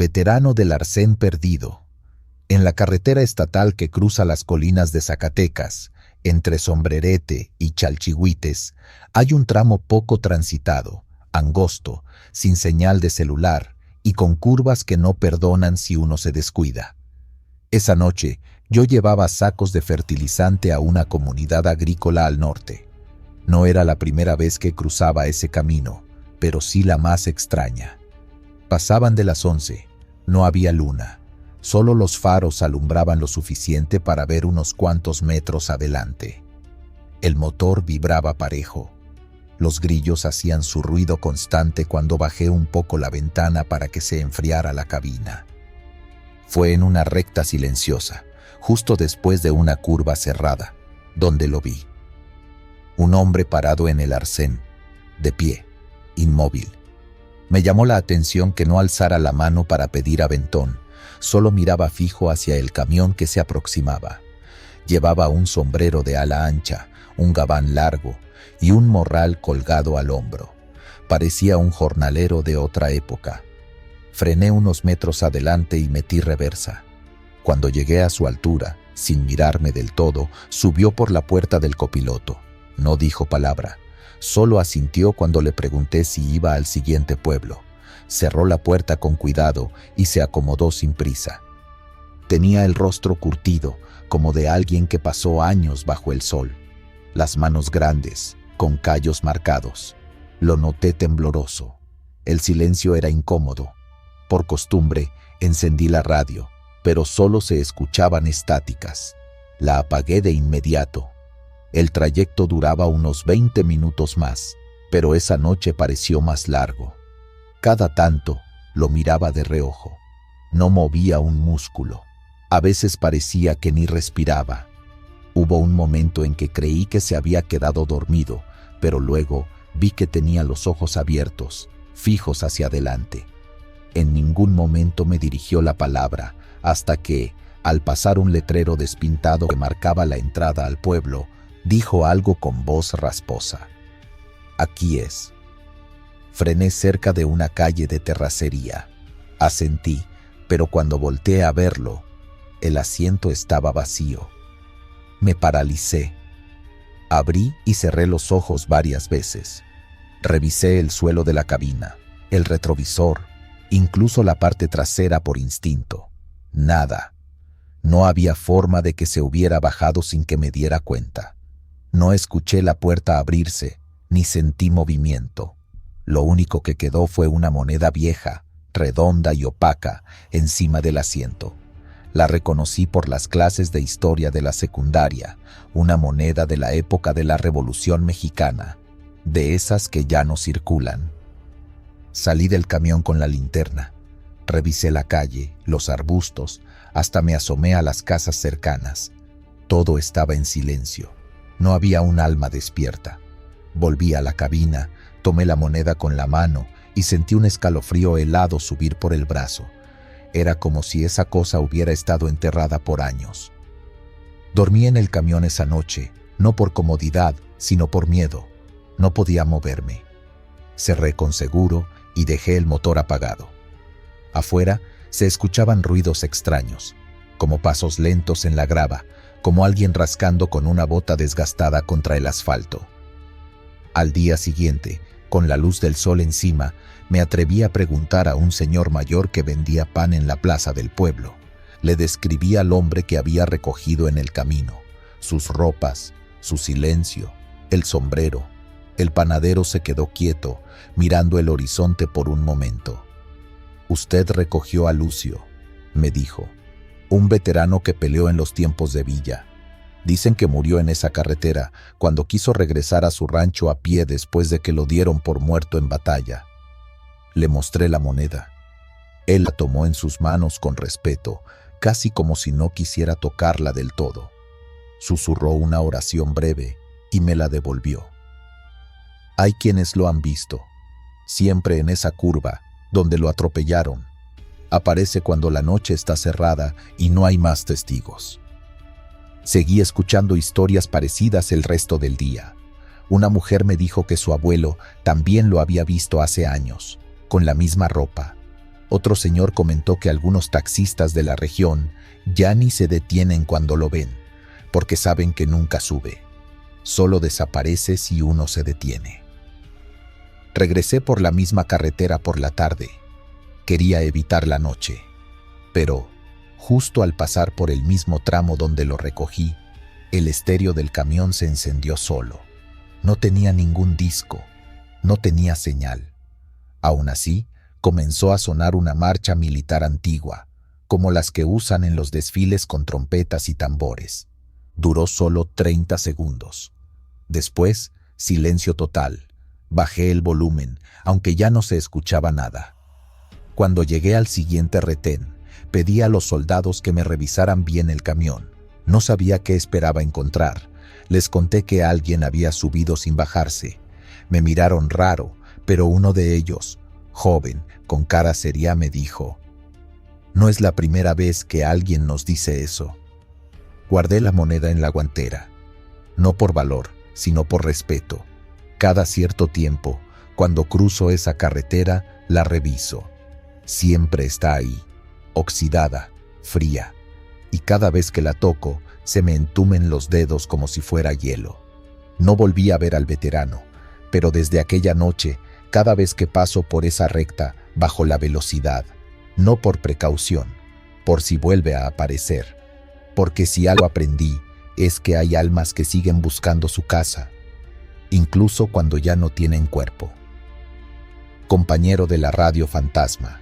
Veterano del arcén perdido. En la carretera estatal que cruza las colinas de Zacatecas, entre Sombrerete y Chalchihuites, hay un tramo poco transitado, angosto, sin señal de celular y con curvas que no perdonan si uno se descuida. Esa noche, yo llevaba sacos de fertilizante a una comunidad agrícola al norte. No era la primera vez que cruzaba ese camino, pero sí la más extraña. Pasaban de las 11, no había luna. Solo los faros alumbraban lo suficiente para ver unos cuantos metros adelante. El motor vibraba parejo. Los grillos hacían su ruido constante cuando bajé un poco la ventana para que se enfriara la cabina. Fue en una recta silenciosa, justo después de una curva cerrada, donde lo vi. Un hombre parado en el arcén, de pie, inmóvil. Me llamó la atención que no alzara la mano para pedir aventón, solo miraba fijo hacia el camión que se aproximaba. Llevaba un sombrero de ala ancha, un gabán largo y un morral colgado al hombro. Parecía un jornalero de otra época. Frené unos metros adelante y metí reversa. Cuando llegué a su altura, sin mirarme del todo, subió por la puerta del copiloto. No dijo palabra. Solo asintió cuando le pregunté si iba al siguiente pueblo. Cerró la puerta con cuidado y se acomodó sin prisa. Tenía el rostro curtido, como de alguien que pasó años bajo el sol. Las manos grandes, con callos marcados. Lo noté tembloroso. El silencio era incómodo. Por costumbre, encendí la radio, pero solo se escuchaban estáticas. La apagué de inmediato. El trayecto duraba unos 20 minutos más, pero esa noche pareció más largo. Cada tanto lo miraba de reojo. No movía un músculo. A veces parecía que ni respiraba. Hubo un momento en que creí que se había quedado dormido, pero luego vi que tenía los ojos abiertos, fijos hacia adelante. En ningún momento me dirigió la palabra, hasta que, al pasar un letrero despintado que marcaba la entrada al pueblo, dijo algo con voz rasposa. Aquí es. Frené cerca de una calle de terracería. Asentí, pero cuando volteé a verlo, el asiento estaba vacío. Me paralicé. Abrí y cerré los ojos varias veces. Revisé el suelo de la cabina, el retrovisor, incluso la parte trasera por instinto. Nada. No había forma de que se hubiera bajado sin que me diera cuenta. No escuché la puerta abrirse, ni sentí movimiento. Lo único que quedó fue una moneda vieja, redonda y opaca, encima del asiento. La reconocí por las clases de historia de la secundaria, una moneda de la época de la Revolución Mexicana, de esas que ya no circulan. Salí del camión con la linterna. Revisé la calle, los arbustos, hasta me asomé a las casas cercanas. Todo estaba en silencio. No había un alma despierta. Volví a la cabina, tomé la moneda con la mano y sentí un escalofrío helado subir por el brazo. Era como si esa cosa hubiera estado enterrada por años. Dormí en el camión esa noche, no por comodidad, sino por miedo. No podía moverme. Cerré con seguro y dejé el motor apagado. Afuera se escuchaban ruidos extraños, como pasos lentos en la grava, como alguien rascando con una bota desgastada contra el asfalto. Al día siguiente, con la luz del sol encima, me atreví a preguntar a un señor mayor que vendía pan en la plaza del pueblo. Le describí al hombre que había recogido en el camino, sus ropas, su silencio, el sombrero. El panadero se quedó quieto, mirando el horizonte por un momento. «Usted recogió a Lucio», me dijo, «un veterano que peleó en los tiempos de Villa. Dicen que murió en esa carretera cuando quiso regresar a su rancho a pie después de que lo dieron por muerto en batalla». Le mostré la moneda. Él la tomó en sus manos con respeto, casi como si no quisiera tocarla del todo. Susurró una oración breve y me la devolvió. Hay quienes lo han visto, siempre en esa curva, donde lo atropellaron. Aparece cuando la noche está cerrada y no hay más testigos. Seguí escuchando historias parecidas el resto del día. Una mujer me dijo que su abuelo también lo había visto hace años, con la misma ropa. Otro señor comentó que algunos taxistas de la región ya ni se detienen cuando lo ven, porque saben que nunca sube. Solo desaparece si uno se detiene. Regresé por la misma carretera por la tarde. Quería evitar la noche, pero justo al pasar por el mismo tramo donde lo recogí, el estéreo del camión se encendió solo. No tenía ningún disco, no tenía señal. Aún así, comenzó a sonar una marcha militar antigua, como las que usan en los desfiles con trompetas y tambores. Duró solo 30 segundos. Después, silencio total. Bajé el volumen, aunque ya no se escuchaba nada. Cuando llegué al siguiente retén, pedí a los soldados que me revisaran bien el camión. No sabía qué esperaba encontrar. Les conté que alguien había subido sin bajarse. Me miraron raro, pero uno de ellos, joven, con cara seria, me dijo: «No es la primera vez que alguien nos dice eso». Guardé la moneda en la guantera. No por valor, sino por respeto. Cada cierto tiempo, cuando cruzo esa carretera, la reviso. Siempre está ahí, oxidada, fría, y cada vez que la toco, se me entumen los dedos como si fuera hielo. No volví a ver al veterano, pero desde aquella noche, cada vez que paso por esa recta, bajo la velocidad, no por precaución, por si vuelve a aparecer. Porque si algo aprendí, es que hay almas que siguen buscando su casa, incluso cuando ya no tienen cuerpo. Compañero de la radio fantasma.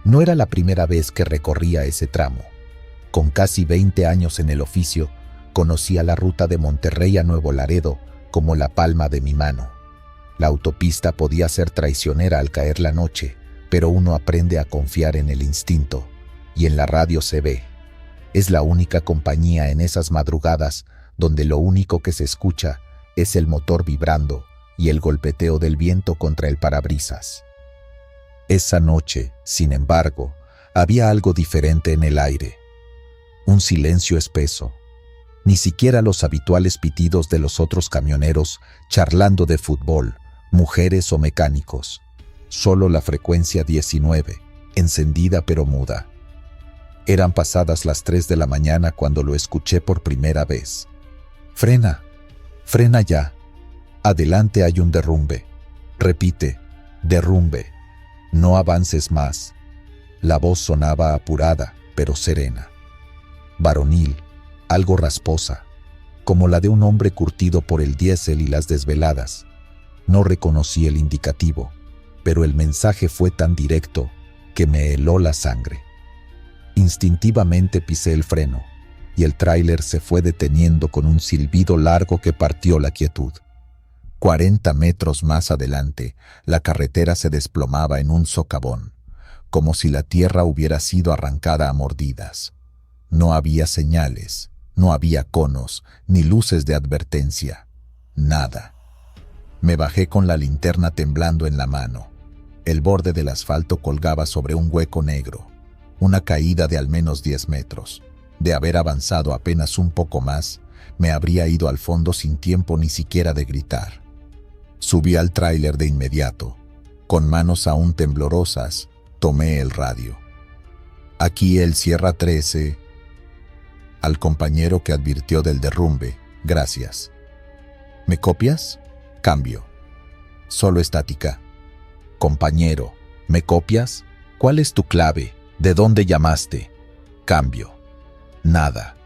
No era la primera vez que recorría ese tramo. Con casi 20 años en el oficio, conocía la ruta de Monterrey a Nuevo Laredo como la palma de mi mano. La autopista podía ser traicionera al caer la noche, pero uno aprende a confiar en el instinto, y en la radio se ve. Es la única compañía en esas madrugadas donde lo único que se escucha es el motor vibrando y el golpeteo del viento contra el parabrisas. Esa noche, sin embargo, había algo diferente en el aire. Un silencio espeso. Ni siquiera los habituales pitidos de los otros camioneros charlando de fútbol, mujeres o mecánicos. Solo la frecuencia 19, encendida pero muda. Eran pasadas las 3 de la mañana cuando lo escuché por primera vez. «Frena, frena ya. Adelante hay un derrumbe». Repite: «Derrumbe. No avances más». La voz sonaba apurada, pero serena. Varonil, algo rasposa, como la de un hombre curtido por el diésel y las desveladas. No reconocí el indicativo, pero el mensaje fue tan directo que me heló la sangre. Instintivamente pisé el freno, y el tráiler se fue deteniendo con un silbido largo que partió la quietud. 40 metros más adelante, la carretera se desplomaba en un socavón, como si la tierra hubiera sido arrancada a mordidas. No había señales, no había conos, ni luces de advertencia. Nada. Me bajé con la linterna temblando en la mano. El borde del asfalto colgaba sobre un hueco negro. Una caída de al menos 10 metros. De haber avanzado apenas un poco más, me habría ido al fondo sin tiempo ni siquiera de gritar. Subí al tráiler de inmediato. Con manos aún temblorosas, tomé el radio. «Aquí el Sierra 13. Al compañero que advirtió del derrumbe, gracias. ¿Me copias? Cambio. Solo estática. Compañero, ¿me copias? ¿Cuál es tu clave? ¿De dónde llamaste? Cambio. Nada.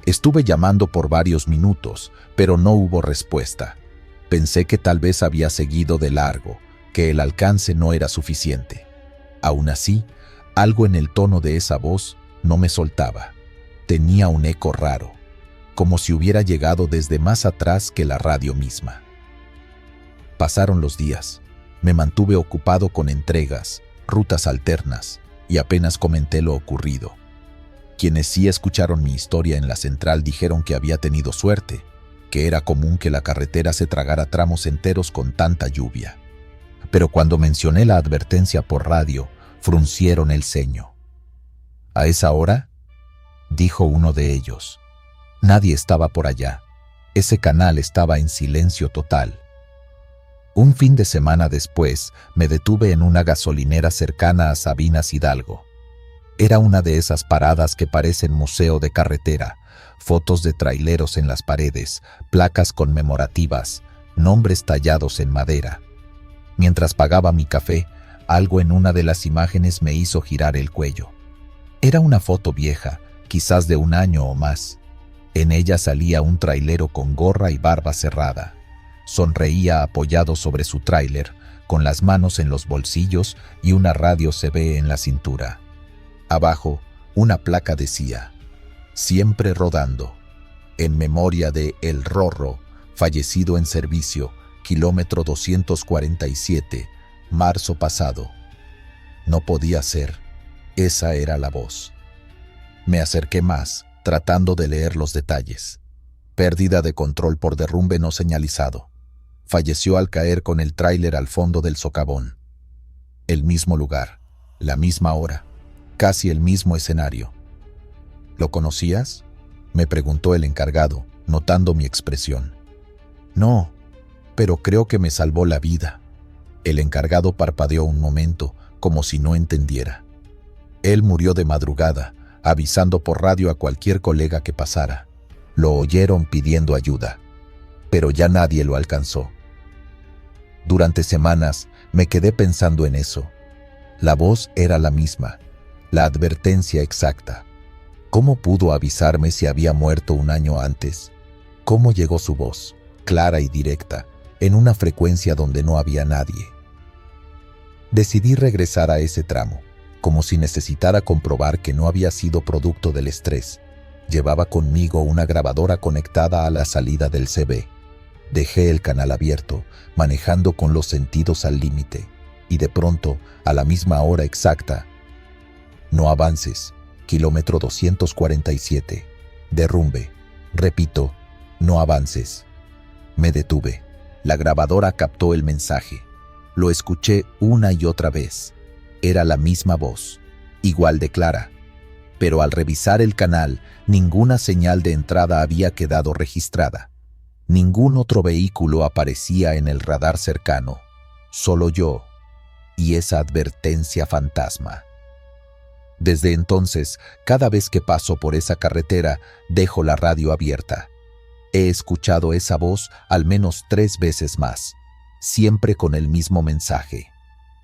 Estuve llamando por varios minutos, pero no hubo respuesta. Pensé que tal vez había seguido de largo, que el alcance no era suficiente. Aún así, algo en el tono de esa voz no me soltaba. Tenía un eco raro, como si hubiera llegado desde más atrás que la radio misma. Pasaron los días. Me mantuve ocupado con entregas, rutas alternas, y apenas comenté lo ocurrido. Quienes sí escucharon mi historia en la central dijeron que había tenido suerte, que era común que la carretera se tragara tramos enteros con tanta lluvia. Pero cuando mencioné la advertencia por radio, fruncieron el ceño. «¿A esa hora?», dijo uno de ellos. Nadie estaba por allá. Ese canal estaba en silencio total. Un fin de semana después, me detuve en una gasolinera cercana a Sabinas Hidalgo. Era una de esas paradas que parecen museo de carretera, fotos de traileros en las paredes, placas conmemorativas, nombres tallados en madera. Mientras pagaba mi café, algo en una de las imágenes me hizo girar el cuello. Era una foto vieja, quizás de un año o más. En ella salía un trailero con gorra y barba cerrada. Sonreía apoyado sobre su tráiler, con las manos en los bolsillos y una radio CB en la cintura. Abajo, una placa decía: "Siempre rodando. En memoria de El Rorro, fallecido en servicio, kilómetro 247, marzo pasado". No podía ser. Esa era la voz. Me acerqué más, tratando de leer los detalles. Pérdida de control por derrumbe no señalizado. Falleció al caer con el tráiler al fondo del socavón. El mismo lugar, la misma hora, casi el mismo escenario. ¿Lo conocías?, me preguntó el encargado, notando mi expresión. No, pero creo que me salvó la vida. El encargado parpadeó un momento, como si no entendiera. Él murió de madrugada, avisando por radio a cualquier colega que pasara. Lo oyeron pidiendo ayuda, pero ya nadie lo alcanzó. Durante semanas me quedé pensando en eso. La voz era la misma, la advertencia exacta. ¿Cómo pudo avisarme si había muerto un año antes? ¿Cómo llegó su voz, clara y directa, en una frecuencia donde no había nadie? Decidí regresar a ese tramo, como si necesitara comprobar que no había sido producto del estrés. Llevaba conmigo una grabadora conectada a la salida del CB. Dejé el canal abierto, manejando con los sentidos al límite, y de pronto, a la misma hora exacta: "No avances, kilómetro 247, derrumbe". Repito, "no avances". Me detuve. La grabadora captó el mensaje. Lo escuché una y otra vez. Era la misma voz, igual de clara. Pero al revisar el canal, ninguna señal de entrada había quedado registrada. Ningún otro vehículo aparecía en el radar cercano. Solo yo y esa advertencia fantasma. Desde entonces, cada vez que paso por esa carretera, dejo la radio abierta. He escuchado esa voz al menos 3 veces más, siempre con el mismo mensaje,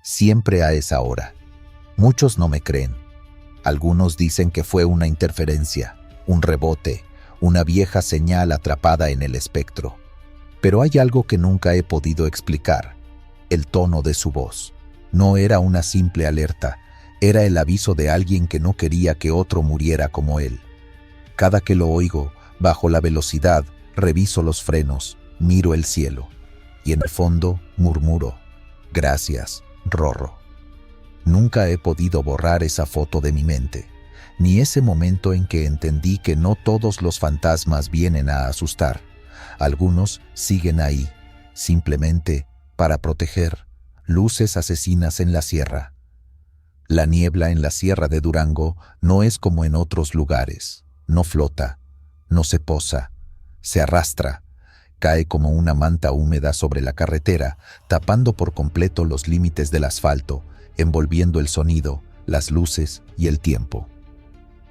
siempre a esa hora. Muchos no me creen. Algunos dicen que fue una interferencia, un rebote, una vieja señal atrapada en el espectro. Pero hay algo que nunca he podido explicar: el tono de su voz. No era una simple alerta, era el aviso de alguien que no quería que otro muriera como él. Cada que lo oigo, bajo la velocidad, reviso los frenos, miro el cielo, y en el fondo murmuro: "Gracias, Rorro". Nunca he podido borrar esa foto de mi mente, ni ese momento en que entendí que no todos los fantasmas vienen a asustar. Algunos siguen ahí, simplemente para proteger. Luces asesinas en la sierra. La niebla en la sierra de Durango no es como en otros lugares. No flota, no se posa, se arrastra, cae como una manta húmeda sobre la carretera, tapando por completo los límites del asfalto, envolviendo el sonido, las luces y el tiempo.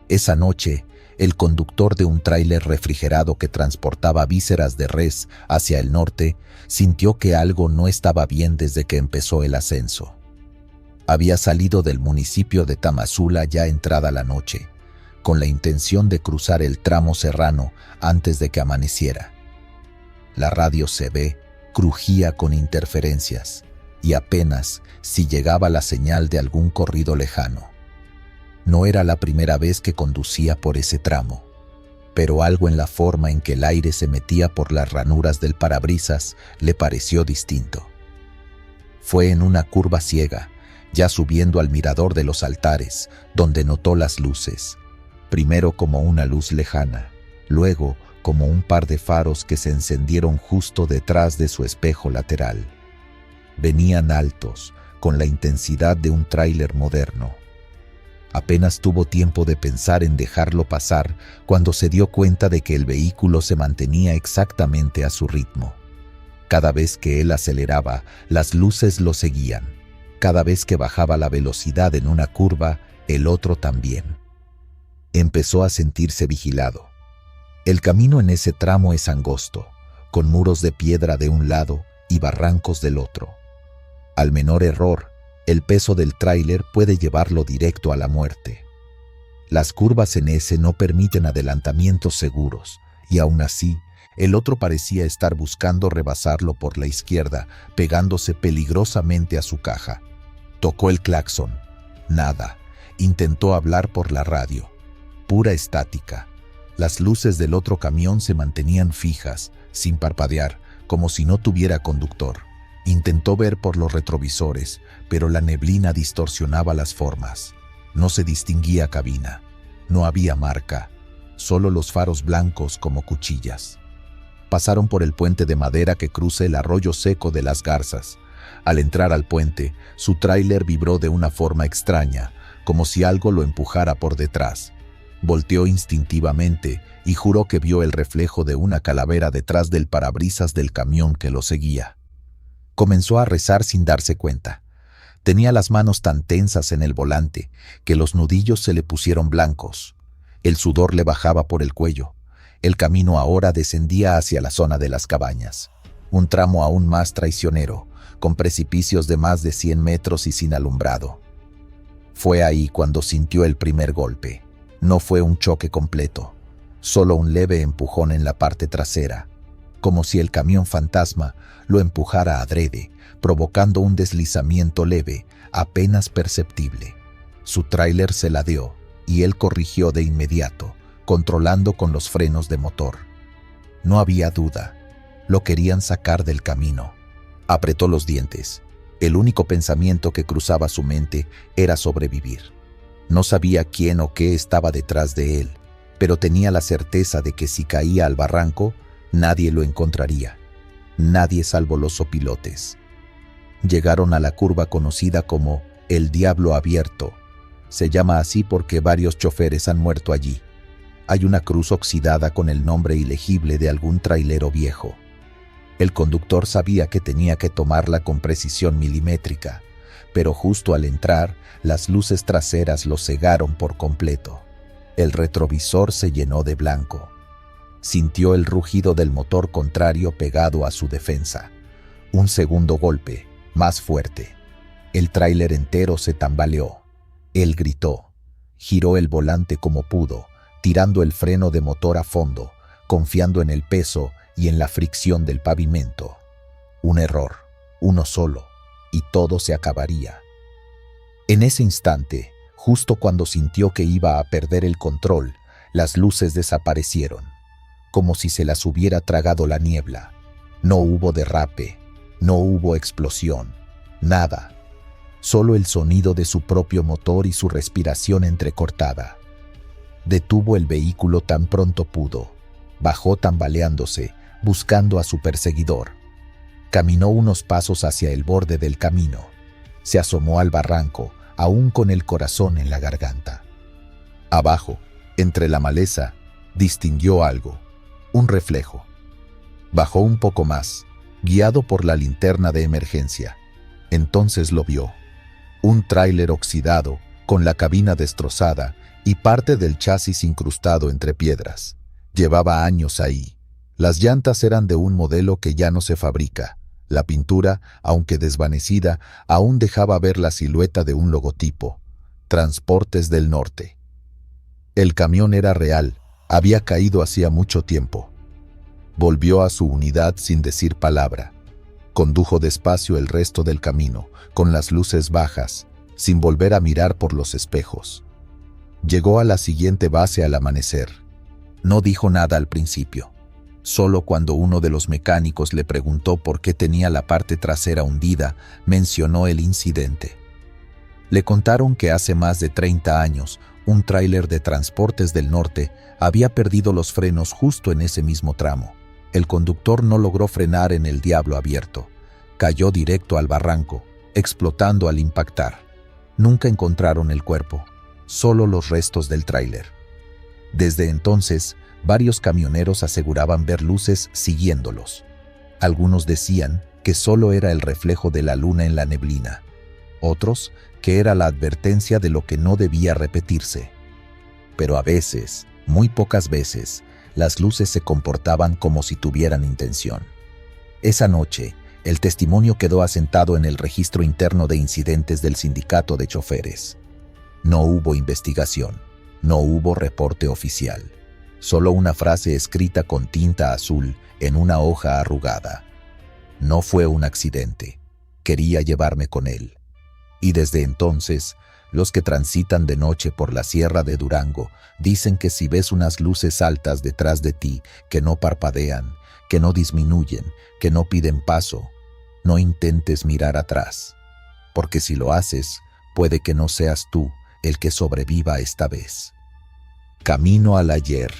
Esa noche, el conductor de un tráiler refrigerado que transportaba vísceras de res hacia el norte sintió que algo no estaba bien desde que empezó el ascenso. Había salido del municipio de Tamazula ya entrada la noche, con la intención de cruzar el tramo serrano antes de que amaneciera. La radio CB crujía con interferencias, y apenas si llegaba la señal de algún corrido lejano. No era la primera vez que conducía por ese tramo, pero algo en la forma en que el aire se metía por las ranuras del parabrisas le pareció distinto. Fue en una curva ciega, ya subiendo al mirador de los altares, donde notó las luces, primero como una luz lejana, luego como un par de faros que se encendieron justo detrás de su espejo lateral. Venían altos, con la intensidad de un tráiler moderno. Apenas tuvo tiempo de pensar en dejarlo pasar cuando se dio cuenta de que el vehículo se mantenía exactamente a su ritmo. Cada vez que él aceleraba, las luces lo seguían. Cada vez que bajaba la velocidad en una curva, el otro también. Empezó a sentirse vigilado. El camino en ese tramo es angosto, con muros de piedra de un lado y barrancos del otro. Al menor error, el peso del tráiler puede llevarlo directo a la muerte. Las curvas en ese no permiten adelantamientos seguros, y aún así, el otro parecía estar buscando rebasarlo por la izquierda, pegándose peligrosamente a su caja. Tocó el claxon. Nada. Intentó hablar por la radio. Pura estática. Las luces del otro camión se mantenían fijas, sin parpadear, como si no tuviera conductor. Intentó ver por los retrovisores, pero la neblina distorsionaba las formas. No se distinguía cabina. No había marca. Solo los faros blancos como cuchillas. Pasaron por el puente de madera que cruza el arroyo seco de las Garzas. Al entrar al puente, su tráiler vibró de una forma extraña, como si algo lo empujara por detrás. Volteó instintivamente y juró que vio el reflejo de una calavera detrás del parabrisas del camión que lo seguía. Comenzó a rezar sin darse cuenta. Tenía las manos tan tensas en el volante que los nudillos se le pusieron blancos. El sudor le bajaba por el cuello. El camino ahora descendía hacia la zona de las cabañas. Un tramo aún más traicionero, con precipicios de más de 100 metros y sin alumbrado. Fue ahí cuando sintió el primer golpe. No fue un choque completo, solo un leve empujón en la parte trasera, como si el camión fantasma lo empujara adrede, provocando un deslizamiento leve, apenas perceptible. Su tráiler se ladeó y él corrigió de inmediato, controlando con los frenos de motor. No había duda, lo querían sacar del camino. Apretó los dientes. El único pensamiento que cruzaba su mente era sobrevivir. No sabía quién o qué estaba detrás de él, pero tenía la certeza de que si caía al barranco, nadie lo encontraría. Nadie salvo los sopilotes. Llegaron a la curva conocida como el Diablo Abierto. Se llama así porque varios choferes han muerto allí. Hay una cruz oxidada con el nombre ilegible de algún trailero viejo. El conductor sabía que tenía que tomarla con precisión milimétrica, pero justo al entrar, las luces traseras lo cegaron por completo. El retrovisor se llenó de blanco. Sintió el rugido del motor contrario pegado a su defensa. Un segundo golpe, más fuerte. El tráiler entero se tambaleó. Él gritó. Giró el volante como pudo, tirando el freno de motor a fondo, confiando en el peso y en la fricción del pavimento. Un error, uno solo, y todo se acabaría. En ese instante, justo cuando sintió que iba a perder el control, las luces desaparecieron, como si se las hubiera tragado la niebla. No hubo derrape, no hubo explosión, nada. Solo el sonido de su propio motor y su respiración entrecortada. Detuvo el vehículo tan pronto pudo. Bajó tambaleándose, buscando a su perseguidor. Caminó unos pasos hacia el borde del camino. Se asomó al barranco, aún con el corazón en la garganta. Abajo, entre la maleza, distinguió algo, un reflejo. Bajó un poco más, guiado por la linterna de emergencia. Entonces lo vio. Un tráiler oxidado, con la cabina destrozada y parte del chasis incrustado entre piedras. Llevaba años ahí. Las llantas eran de un modelo que ya no se fabrica. La pintura, aunque desvanecida, aún dejaba ver la silueta de un logotipo. Transportes del Norte. El camión era real, había caído hacía mucho tiempo. Volvió a su unidad sin decir palabra. Condujo despacio el resto del camino, con las luces bajas, sin volver a mirar por los espejos. Llegó a la siguiente base al amanecer. No dijo nada al principio. Solo cuando uno de los mecánicos le preguntó por qué tenía la parte trasera hundida, mencionó el incidente. Le contaron que hace más de 30 años, un tráiler de Transportes del Norte había perdido los frenos justo en ese mismo tramo. El conductor no logró frenar en el Diablo Abierto. Cayó directo al barranco, explotando al impactar. Nunca encontraron el cuerpo, solo los restos del tráiler. Desde entonces, varios camioneros aseguraban ver luces siguiéndolos. Algunos decían que solo era el reflejo de la luna en la neblina, otros que era la advertencia de lo que no debía repetirse. Pero a veces, muy pocas veces, las luces se comportaban como si tuvieran intención. Esa noche, el testimonio quedó asentado en el registro interno de incidentes del sindicato de choferes. No hubo investigación, no hubo reporte oficial, solo una frase escrita con tinta azul en una hoja arrugada. No fue un accidente, quería llevarme con él. Y desde entonces, los que transitan de noche por la Sierra de Durango dicen que si ves unas luces altas detrás de ti que no parpadean, que no disminuyen, que no piden paso, no intentes mirar atrás, porque si lo haces, puede que no seas tú el que sobreviva esta vez. Camino al ayer.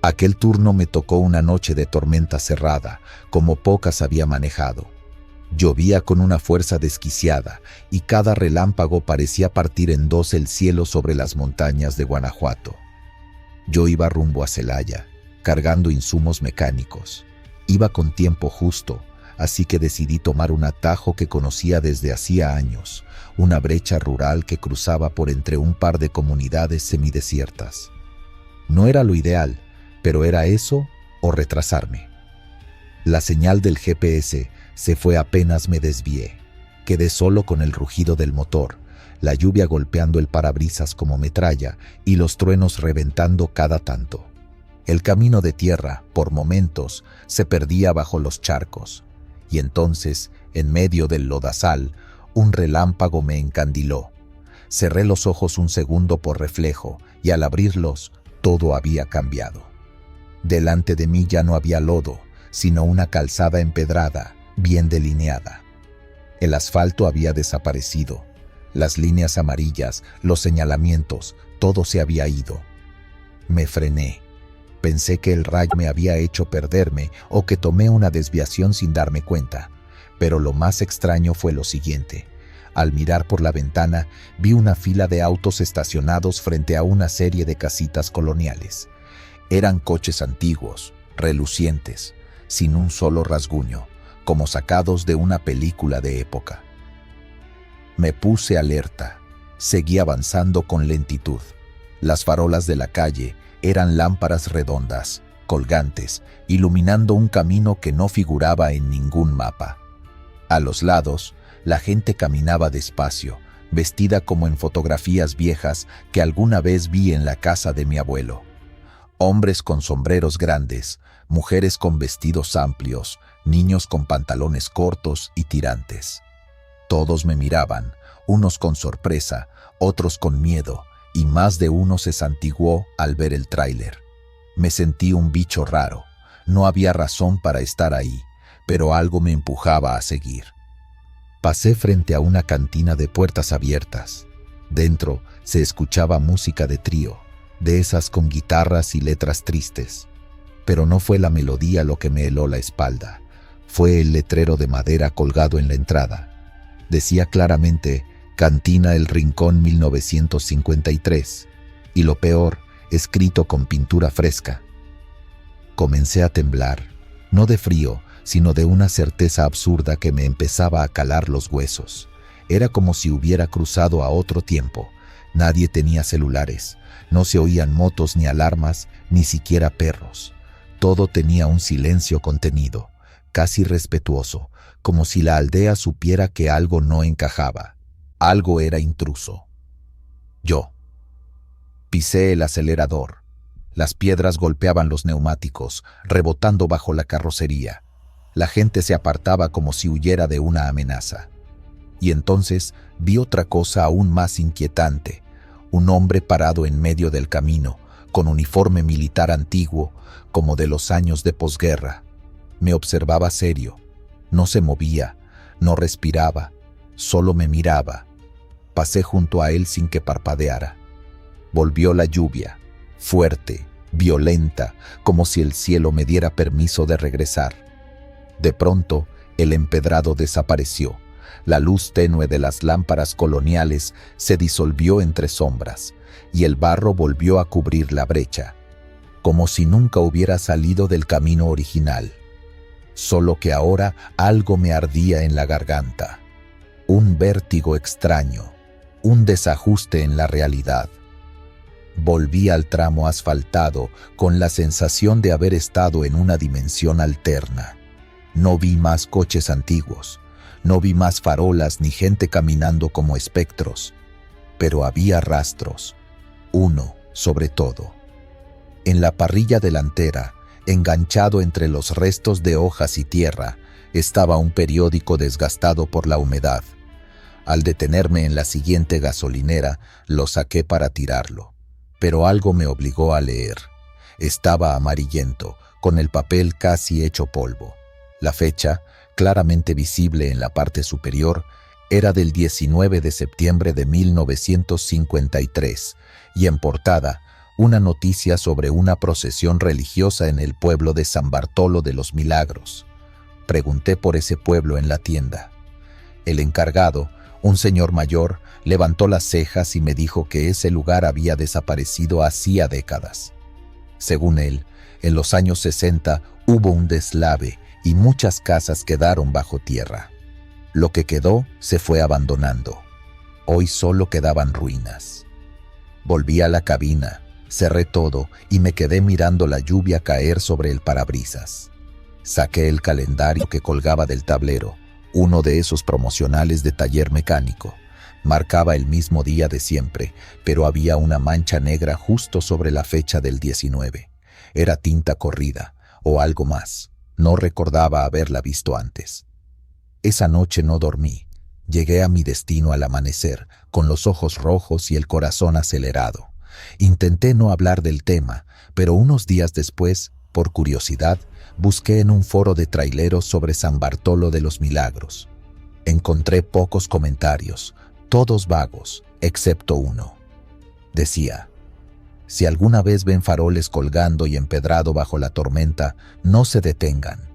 Aquel turno me tocó una noche de tormenta cerrada, como pocas había manejado. Llovía con una fuerza desquiciada y cada relámpago parecía partir en dos el cielo sobre las montañas de Guanajuato. Yo iba rumbo a Celaya, cargando insumos mecánicos. Iba con tiempo justo, así que decidí tomar un atajo que conocía desde hacía años, una brecha rural que cruzaba por entre un par de comunidades semidesiertas. No era lo ideal, pero era eso o retrasarme. La señal del GPS se fue apenas me desvié. Quedé solo con el rugido del motor, la lluvia golpeando el parabrisas como metralla y los truenos reventando cada tanto. El camino de tierra, por momentos, se perdía bajo los charcos. Y entonces, en medio del lodazal, un relámpago me encandiló. Cerré los ojos un segundo por reflejo y al abrirlos, todo había cambiado. Delante de mí ya no había lodo, sino una calzada empedrada, bien delineada. El asfalto había desaparecido. Las líneas amarillas, los señalamientos, todo se había ido. Me frené. Pensé que el rayo me había hecho perderme o que tomé una desviación sin darme cuenta. Pero lo más extraño fue lo siguiente. Al mirar por la ventana, vi una fila de autos estacionados frente a una serie de casitas coloniales. Eran coches antiguos, relucientes, sin un solo rasguño, como sacados de una película de época. Me puse alerta. Seguí avanzando con lentitud. Las farolas de la calle eran lámparas redondas, colgantes, iluminando un camino que no figuraba en ningún mapa. A los lados, la gente caminaba despacio, vestida como en fotografías viejas que alguna vez vi en la casa de mi abuelo. Hombres con sombreros grandes, mujeres con vestidos amplios, niños con pantalones cortos y tirantes. Todos me miraban, unos con sorpresa, otros con miedo, y más de uno se santiguó al ver el tráiler. Me sentí un bicho raro. No había razón para estar ahí, pero algo me empujaba a seguir. Pasé frente a una cantina de puertas abiertas. Dentro se escuchaba música de trío, de esas con guitarras y letras tristes. Pero no fue la melodía lo que me heló la espalda. Fue el letrero de madera colgado en la entrada. Decía claramente Cantina El Rincón 1953, y lo peor, escrito con pintura fresca. Comencé a temblar, no de frío, sino de una certeza absurda que me empezaba a calar los huesos. Era como si hubiera cruzado a otro tiempo. Nadie tenía celulares, no se oían motos ni alarmas, ni siquiera perros. Todo tenía un silencio contenido, casi respetuoso, como si la aldea supiera que algo no encajaba. Algo era intruso. Yo. Pisé el acelerador. Las piedras golpeaban los neumáticos, rebotando bajo la carrocería. La gente se apartaba como si huyera de una amenaza. Y entonces vi otra cosa aún más inquietante. Un hombre parado en medio del camino, con uniforme militar antiguo, como de los años de posguerra. Me observaba serio. No se movía, no respiraba, solo me miraba. Pasé junto a él sin que parpadeara. Volvió la lluvia, fuerte, violenta, como si el cielo me diera permiso de regresar. De pronto, el empedrado desapareció. La luz tenue de las lámparas coloniales se disolvió entre sombras, y el barro volvió a cubrir la brecha, como si nunca hubiera salido del camino original. solo que ahora algo me ardía en la garganta. Un vértigo extraño, un desajuste en la realidad. Volví al tramo asfaltado con la sensación de haber estado en una dimensión alterna. No vi más coches antiguos, no vi más farolas ni gente caminando como espectros, pero había rastros, uno sobre todo. En la parrilla delantera, enganchado entre los restos de hojas y tierra, estaba un periódico desgastado por la humedad. Al detenerme en la siguiente gasolinera, lo saqué para tirarlo, pero algo me obligó a leer. Estaba amarillento, con el papel casi hecho polvo. La fecha, claramente visible en la parte superior, era del 19 de septiembre de 1953, y en portada, una noticia sobre una procesión religiosa en el pueblo de San Bartolo de los Milagros. Pregunté por ese pueblo en la tienda. El encargado, un señor mayor, levantó las cejas y me dijo que ese lugar había desaparecido hacía décadas. Según él, en los años 60 hubo un deslave y muchas casas quedaron bajo tierra. Lo que quedó se fue abandonando. Hoy solo quedaban ruinas. Volví a la cabina, cerré todo y me quedé mirando la lluvia caer sobre el parabrisas. Saqué el calendario que colgaba del tablero, uno de esos promocionales de taller mecánico. Marcaba el mismo día de siempre, pero había una mancha negra justo sobre la fecha del 19. Era tinta corrida, o algo más. No recordaba haberla visto antes. Esa noche no dormí. Llegué a mi destino al amanecer, con los ojos rojos y el corazón acelerado. Intenté no hablar del tema, pero unos días después, por curiosidad, busqué en un foro de traileros sobre San Bartolo de los Milagros. Encontré pocos comentarios, todos vagos, excepto uno. Decía: si alguna vez ven faroles colgando y empedrado bajo la tormenta, no se detengan.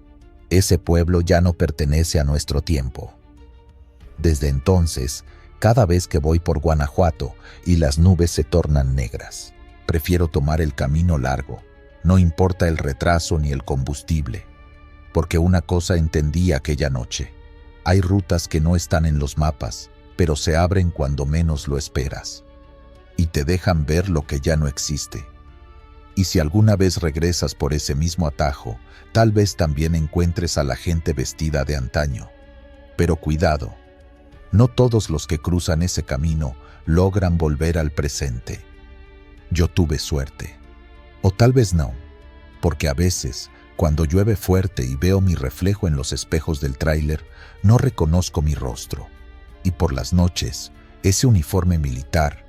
Ese pueblo ya no pertenece a nuestro tiempo. Desde entonces, cada vez que voy por Guanajuato y las nubes se tornan negras, prefiero tomar el camino largo. No importa el retraso ni el combustible, porque una cosa entendí aquella noche: hay rutas que no están en los mapas, pero se abren cuando menos lo esperas, y te dejan ver lo que ya no existe. Y si alguna vez regresas por ese mismo atajo, tal vez también encuentres a la gente vestida de antaño. Pero cuidado, no todos los que cruzan ese camino logran volver al presente. Yo tuve suerte. O tal vez no, porque a veces, cuando llueve fuerte y veo mi reflejo en los espejos del tráiler, no reconozco mi rostro. Y por las noches, ese uniforme militar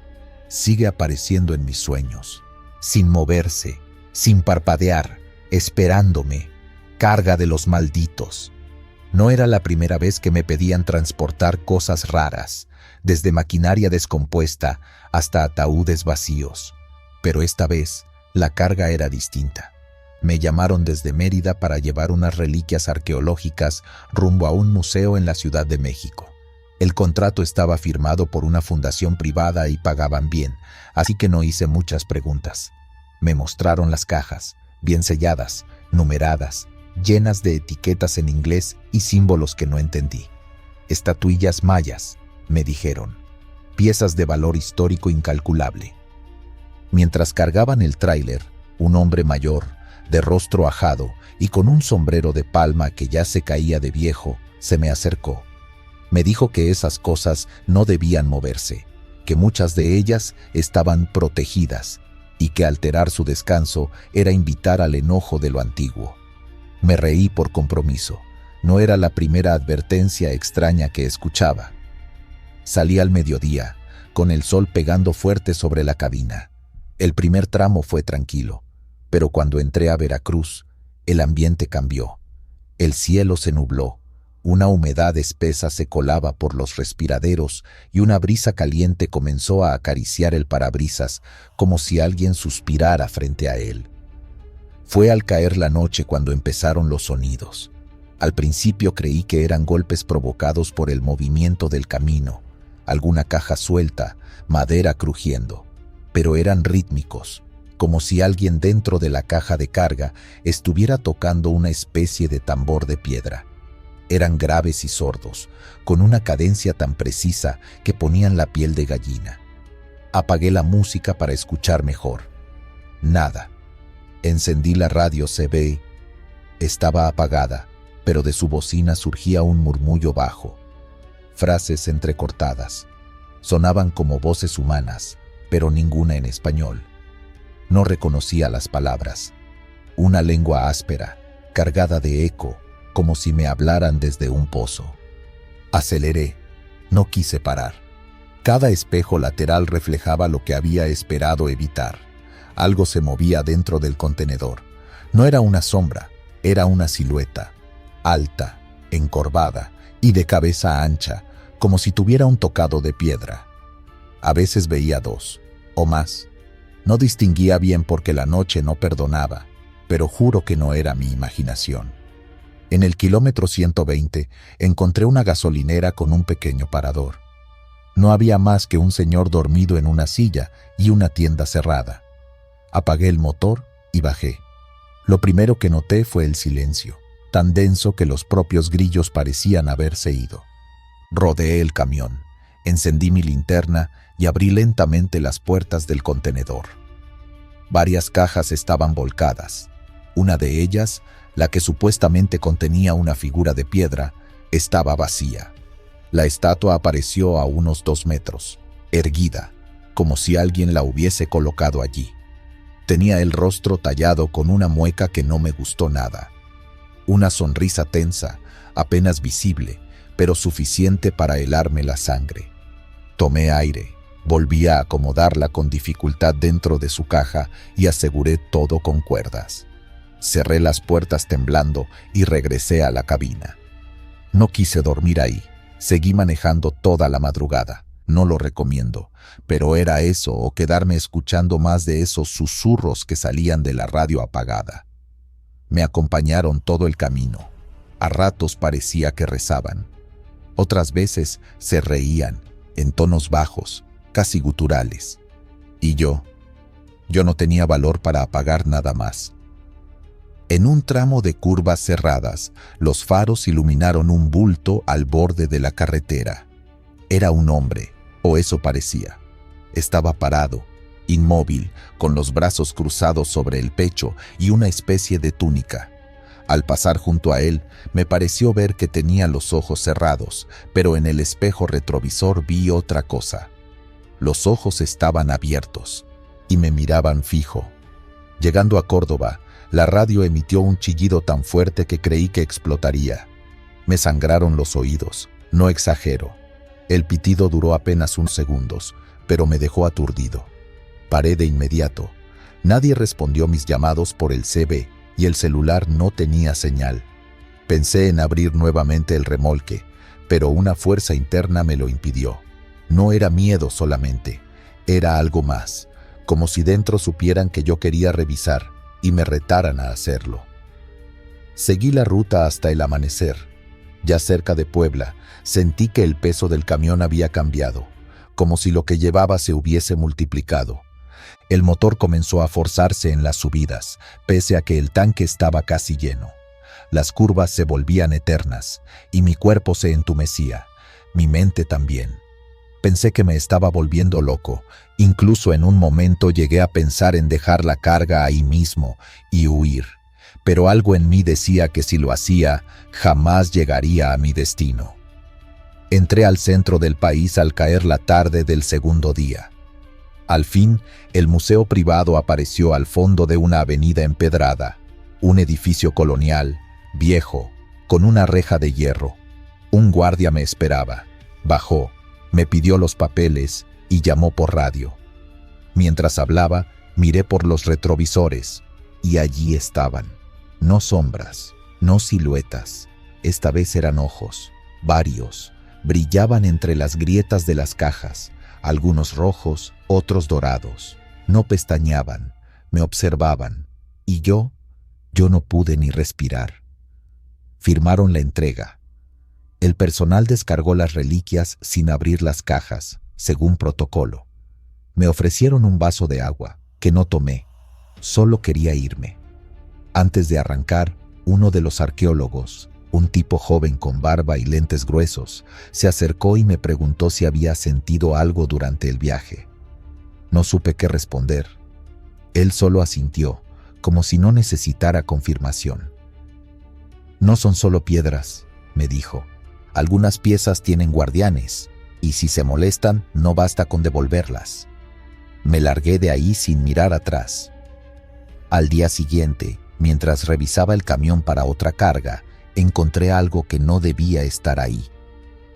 sigue apareciendo en mis sueños, sin moverse, sin parpadear, esperándome, carga de los malditos. No era la primera vez que me pedían transportar cosas raras, desde maquinaria descompuesta hasta ataúdes vacíos, pero esta vez la carga era distinta. Me llamaron desde Mérida para llevar unas reliquias arqueológicas rumbo a un museo en la Ciudad de México. El contrato estaba firmado por una fundación privada y pagaban bien, así que no hice muchas preguntas. Me mostraron las cajas, bien selladas, numeradas, llenas de etiquetas en inglés y símbolos que no entendí. Estatuillas mayas, me dijeron, piezas de valor histórico incalculable. Mientras cargaban el tráiler, un hombre mayor, de rostro ajado y con un sombrero de palma que ya se caía de viejo, se me acercó. Me dijo que esas cosas no debían moverse, que muchas de ellas estaban protegidas y que alterar su descanso era invitar al enojo de lo antiguo. Me reí por compromiso. No era la primera advertencia extraña que escuchaba. Salí al mediodía, con el sol pegando fuerte sobre la cabina. El primer tramo fue tranquilo, pero cuando entré a Veracruz, el ambiente cambió. El cielo se nubló. Una humedad espesa se colaba por los respiraderos y una brisa caliente comenzó a acariciar el parabrisas como si alguien suspirara frente a él. Fue al caer la noche cuando empezaron los sonidos. Al principio creí que eran golpes provocados por el movimiento del camino, alguna caja suelta, madera crujiendo, pero eran rítmicos, como si alguien dentro de la caja de carga estuviera tocando una especie de tambor de piedra. Eran graves y sordos, con una cadencia tan precisa que ponían la piel de gallina. Apagué la música para escuchar mejor. Nada. Encendí la radio CB. Estaba apagada, pero de su bocina surgía un murmullo bajo. Frases entrecortadas. Sonaban como voces humanas, pero ninguna en español. No reconocía las palabras. Una lengua áspera, cargada de eco, como si me hablaran desde un pozo. Aceleré. No quise parar. Cada espejo lateral reflejaba lo que había esperado evitar. Algo se movía dentro del contenedor. No era una sombra, era una silueta, alta, encorvada y de cabeza ancha, como si tuviera un tocado de piedra. A veces veía dos, o más. No distinguía bien porque la noche no perdonaba, pero juro que no era mi imaginación. En el kilómetro 120 encontré una gasolinera con un pequeño parador. No había más que un señor dormido en una silla y una tienda cerrada. Apagué el motor y bajé. Lo primero que noté fue el silencio, tan denso que los propios grillos parecían haberse ido. Rodeé el camión, encendí mi linterna y abrí lentamente las puertas del contenedor. Varias cajas estaban volcadas. Una de ellas, la que supuestamente contenía una figura de piedra, estaba vacía. La estatua apareció a unos 2 metros, erguida, como si alguien la hubiese colocado allí. Tenía el rostro tallado con una mueca que no me gustó nada. Una sonrisa tensa, apenas visible, pero suficiente para helarme la sangre. Tomé aire, volví a acomodarla con dificultad dentro de su caja y aseguré todo con cuerdas. Cerré las puertas temblando y regresé a la cabina. No quise dormir ahí. Seguí manejando toda la madrugada. No lo recomiendo, pero era eso o quedarme escuchando más de esos susurros que salían de la radio apagada. Me acompañaron todo el camino. A ratos parecía que rezaban. Otras veces se reían, en tonos bajos, casi guturales. Y yo no tenía valor para apagar nada más. En un tramo de curvas cerradas, los faros iluminaron un bulto al borde de la carretera. Era un hombre, o eso parecía. Estaba parado, inmóvil, con los brazos cruzados sobre el pecho y una especie de túnica. Al pasar junto a él, me pareció ver que tenía los ojos cerrados, pero en el espejo retrovisor vi otra cosa. Los ojos estaban abiertos y me miraban fijo. Llegando a Córdoba, la radio emitió un chillido tan fuerte que creí que explotaría. Me sangraron los oídos, no exagero. El pitido duró apenas unos segundos, pero me dejó aturdido. Paré de inmediato. Nadie respondió mis llamados por el CB y el celular no tenía señal. Pensé en abrir nuevamente el remolque, pero una fuerza interna me lo impidió. No era miedo solamente, era algo más, como si dentro supieran que yo quería revisar y me retaran a hacerlo. Seguí la ruta hasta el amanecer. Ya cerca de Puebla, sentí que el peso del camión había cambiado, como si lo que llevaba se hubiese multiplicado. El motor comenzó a forzarse en las subidas, pese a que el tanque estaba casi lleno. Las curvas se volvían eternas, y mi cuerpo se entumecía, mi mente también. Pensé que me estaba volviendo loco. Incluso en un momento llegué a pensar en dejar la carga ahí mismo y huir. Pero algo en mí decía que si lo hacía, jamás llegaría a mi destino. Entré al centro del país al caer la tarde del segundo día. Al fin, el museo privado apareció al fondo de una avenida empedrada, un edificio colonial, viejo, con una reja de hierro. Un guardia me esperaba. Bajó, me pidió los papeles y llamó por radio. Mientras hablaba, miré por los retrovisores y allí estaban. No sombras, no siluetas. Esta vez eran ojos, varios. Brillaban entre las grietas de las cajas, algunos rojos, otros dorados. No pestañeaban, me observaban. Y yo no pude ni respirar. Firmaron la entrega. El personal descargó las reliquias sin abrir las cajas, según protocolo. Me ofrecieron un vaso de agua, que no tomé, Solo quería irme. Antes de arrancar, uno de los arqueólogos, un tipo joven con barba y lentes gruesos, se acercó y me preguntó si había sentido algo durante el viaje. No supe qué responder. Él solo asintió, como si no necesitara confirmación. «No son solo piedras», me dijo. «Algunas piezas tienen guardianes, y si se molestan, no basta con devolverlas». Me largué de ahí sin mirar atrás. Al día siguiente, mientras revisaba el camión para otra carga, encontré algo que no debía estar ahí.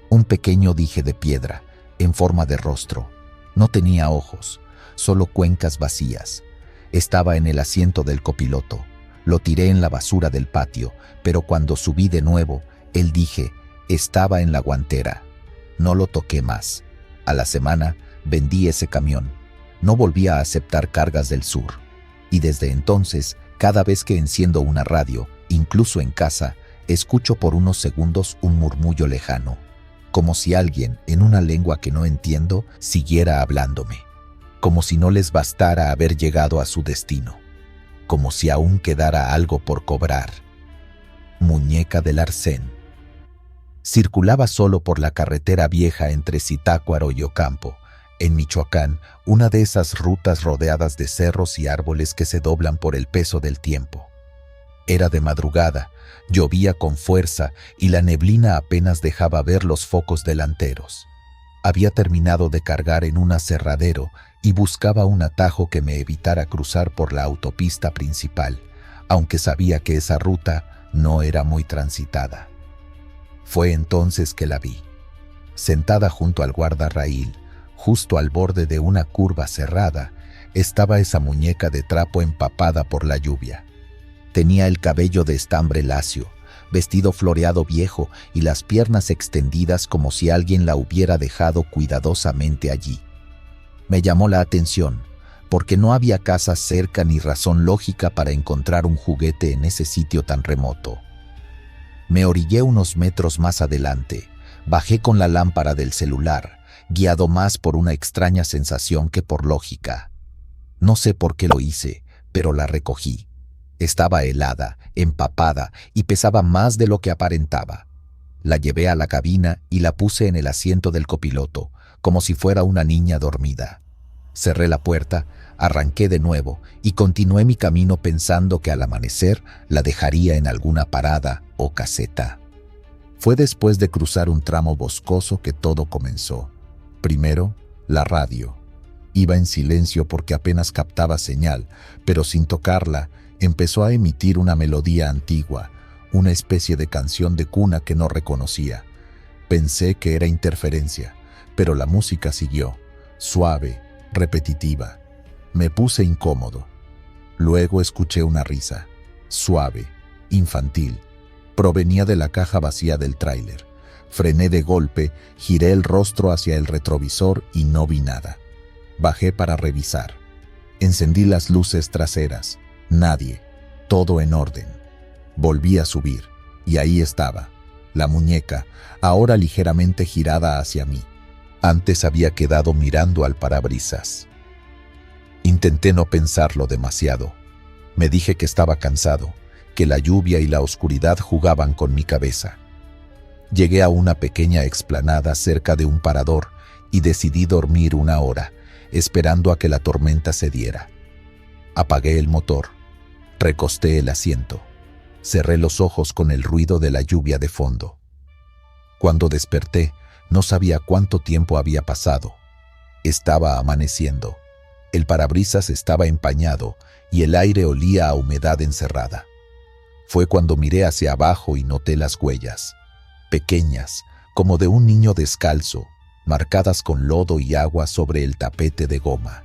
Un pequeño dije de piedra, en forma de rostro. No tenía ojos, solo cuencas vacías. Estaba en el asiento del copiloto. Lo tiré en la basura del patio, pero cuando subí de nuevo, el dije estaba en la guantera. No lo toqué más. A la semana, vendí ese camión. No volví a aceptar cargas del sur. Y desde entonces, cada vez que enciendo una radio, incluso en casa, escucho por unos segundos un murmullo lejano, como si alguien, en una lengua que no entiendo, siguiera hablándome. Como si no les bastara haber llegado a su destino. Como si aún quedara algo por cobrar. Muñeca del Arsén. Circulaba solo por la carretera vieja entre Zitácuaro y Ocampo, en Michoacán, una de esas rutas rodeadas de cerros y árboles que se doblan por el peso del tiempo. Era de madrugada, llovía con fuerza y la neblina apenas dejaba ver los focos delanteros. Había terminado de cargar en un aserradero y buscaba un atajo que me evitara cruzar por la autopista principal, aunque sabía que esa ruta no era muy transitada. Fue entonces que la vi, sentada junto al guardarraíl, justo al borde de una curva cerrada, estaba esa muñeca de trapo empapada por la lluvia. Tenía el cabello de estambre lacio, vestido floreado viejo y las piernas extendidas como si alguien la hubiera dejado cuidadosamente allí. Me llamó la atención, porque no había casas cerca ni razón lógica para encontrar un juguete en ese sitio tan remoto. Me orillé unos metros más adelante, bajé con la lámpara del celular, guiado más por una extraña sensación que por lógica. No sé por qué lo hice, pero la recogí. Estaba helada, empapada y pesaba más de lo que aparentaba. La llevé a la cabina y la puse en el asiento del copiloto, como si fuera una niña dormida. Cerré la puerta, arranqué de nuevo y continué mi camino pensando que al amanecer la dejaría en alguna parada o caseta. Fue después de cruzar un tramo boscoso que todo comenzó. Primero, la radio. Iba en silencio porque apenas captaba señal, pero sin tocarla, empezó a emitir una melodía antigua, una especie de canción de cuna que no reconocía. Pensé que era interferencia, pero la música siguió, suave, repetitiva. Me puse incómodo. Luego escuché una risa, suave, infantil. Provenía de la caja vacía del tráiler. Frené de golpe, giré el rostro hacia el retrovisor y no vi nada. Bajé para revisar. Encendí las luces traseras. Nadie. Todo en orden. Volví a subir, y ahí estaba, la muñeca, ahora ligeramente girada hacia mí. Antes había quedado mirando al parabrisas. Intenté no pensarlo demasiado. Me dije que estaba cansado, que la lluvia y la oscuridad jugaban con mi cabeza. Llegué a una pequeña explanada cerca de un parador y decidí dormir una hora, esperando a que la tormenta cediera. Apagué el motor, recosté el asiento, cerré los ojos con el ruido de la lluvia de fondo. Cuando desperté, no sabía cuánto tiempo había pasado. Estaba amaneciendo. El parabrisas estaba empañado y el aire olía a humedad encerrada. Fue cuando miré hacia abajo y noté las huellas, pequeñas, como de un niño descalzo, marcadas con lodo y agua sobre el tapete de goma.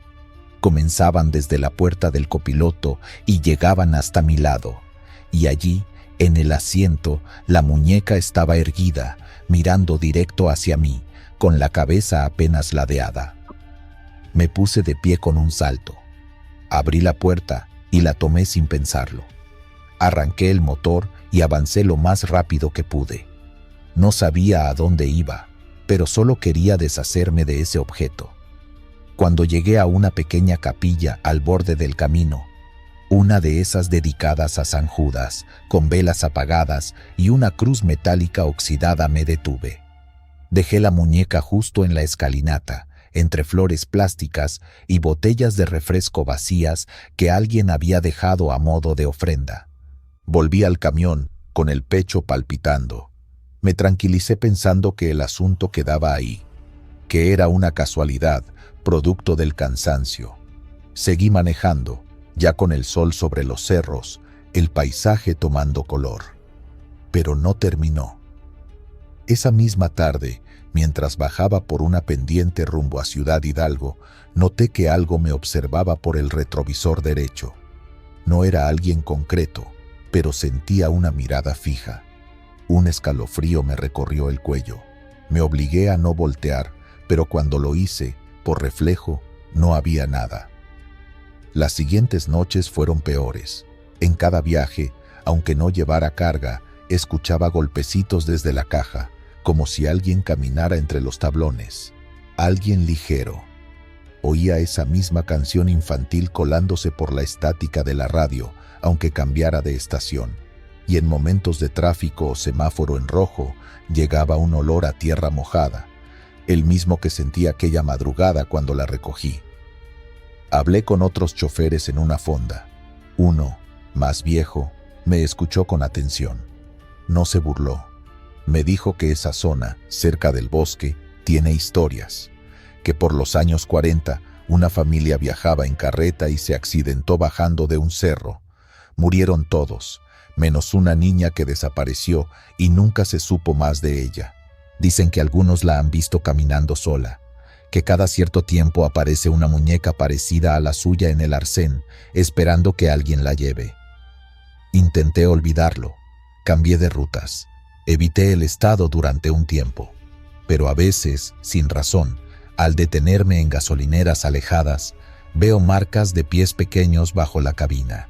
Comenzaban desde la puerta del copiloto y llegaban hasta mi lado, y allí, en el asiento, la muñeca estaba erguida, mirando directo hacia mí, con la cabeza apenas ladeada. Me puse de pie con un salto. Abrí la puerta y la tomé sin pensarlo. Arranqué el motor y avancé lo más rápido que pude. No sabía a dónde iba, pero solo quería deshacerme de ese objeto. Cuando llegué a una pequeña capilla al borde del camino, una de esas dedicadas a San Judas, con velas apagadas y una cruz metálica oxidada. Me detuve. Dejé la muñeca justo en la escalinata, entre flores plásticas y botellas de refresco vacías que alguien había dejado a modo de ofrenda. Volví al camión, con el pecho palpitando. Me tranquilicé pensando que el asunto quedaba ahí, que era una casualidad, producto del cansancio. Seguí manejando, ya con el sol sobre los cerros, el paisaje tomando color. Pero no terminó. Esa misma tarde, mientras bajaba por una pendiente rumbo a Ciudad Hidalgo, noté que algo me observaba por el retrovisor derecho. No era alguien concreto, pero sentía una mirada fija. Un escalofrío me recorrió el cuello. Me obligué a no voltear, pero cuando lo hice, por reflejo, no había nada. Las siguientes noches fueron peores. En cada viaje, aunque no llevara carga, escuchaba golpecitos desde la caja, como si alguien caminara entre los tablones. Alguien ligero. Oía esa misma canción infantil colándose por la estática de la radio, aunque cambiara de estación. Y en momentos de tráfico o semáforo en rojo, llegaba un olor a tierra mojada, el mismo que sentí aquella madrugada cuando la recogí. Hablé con otros choferes en una fonda. Uno, más viejo, me escuchó con atención. No se burló. Me dijo que esa zona, cerca del bosque, tiene historias, que por los años 40 una familia viajaba en carreta y se accidentó bajando de un cerro. Murieron todos, menos una niña que desapareció y nunca se supo más de ella. Dicen que algunos la han visto caminando sola, que cada cierto tiempo aparece una muñeca parecida a la suya en el arcén, esperando que alguien la lleve. Intenté olvidarlo, cambié de rutas, evité el estado durante un tiempo, pero a veces, sin razón, al detenerme en gasolineras alejadas, veo marcas de pies pequeños bajo la cabina,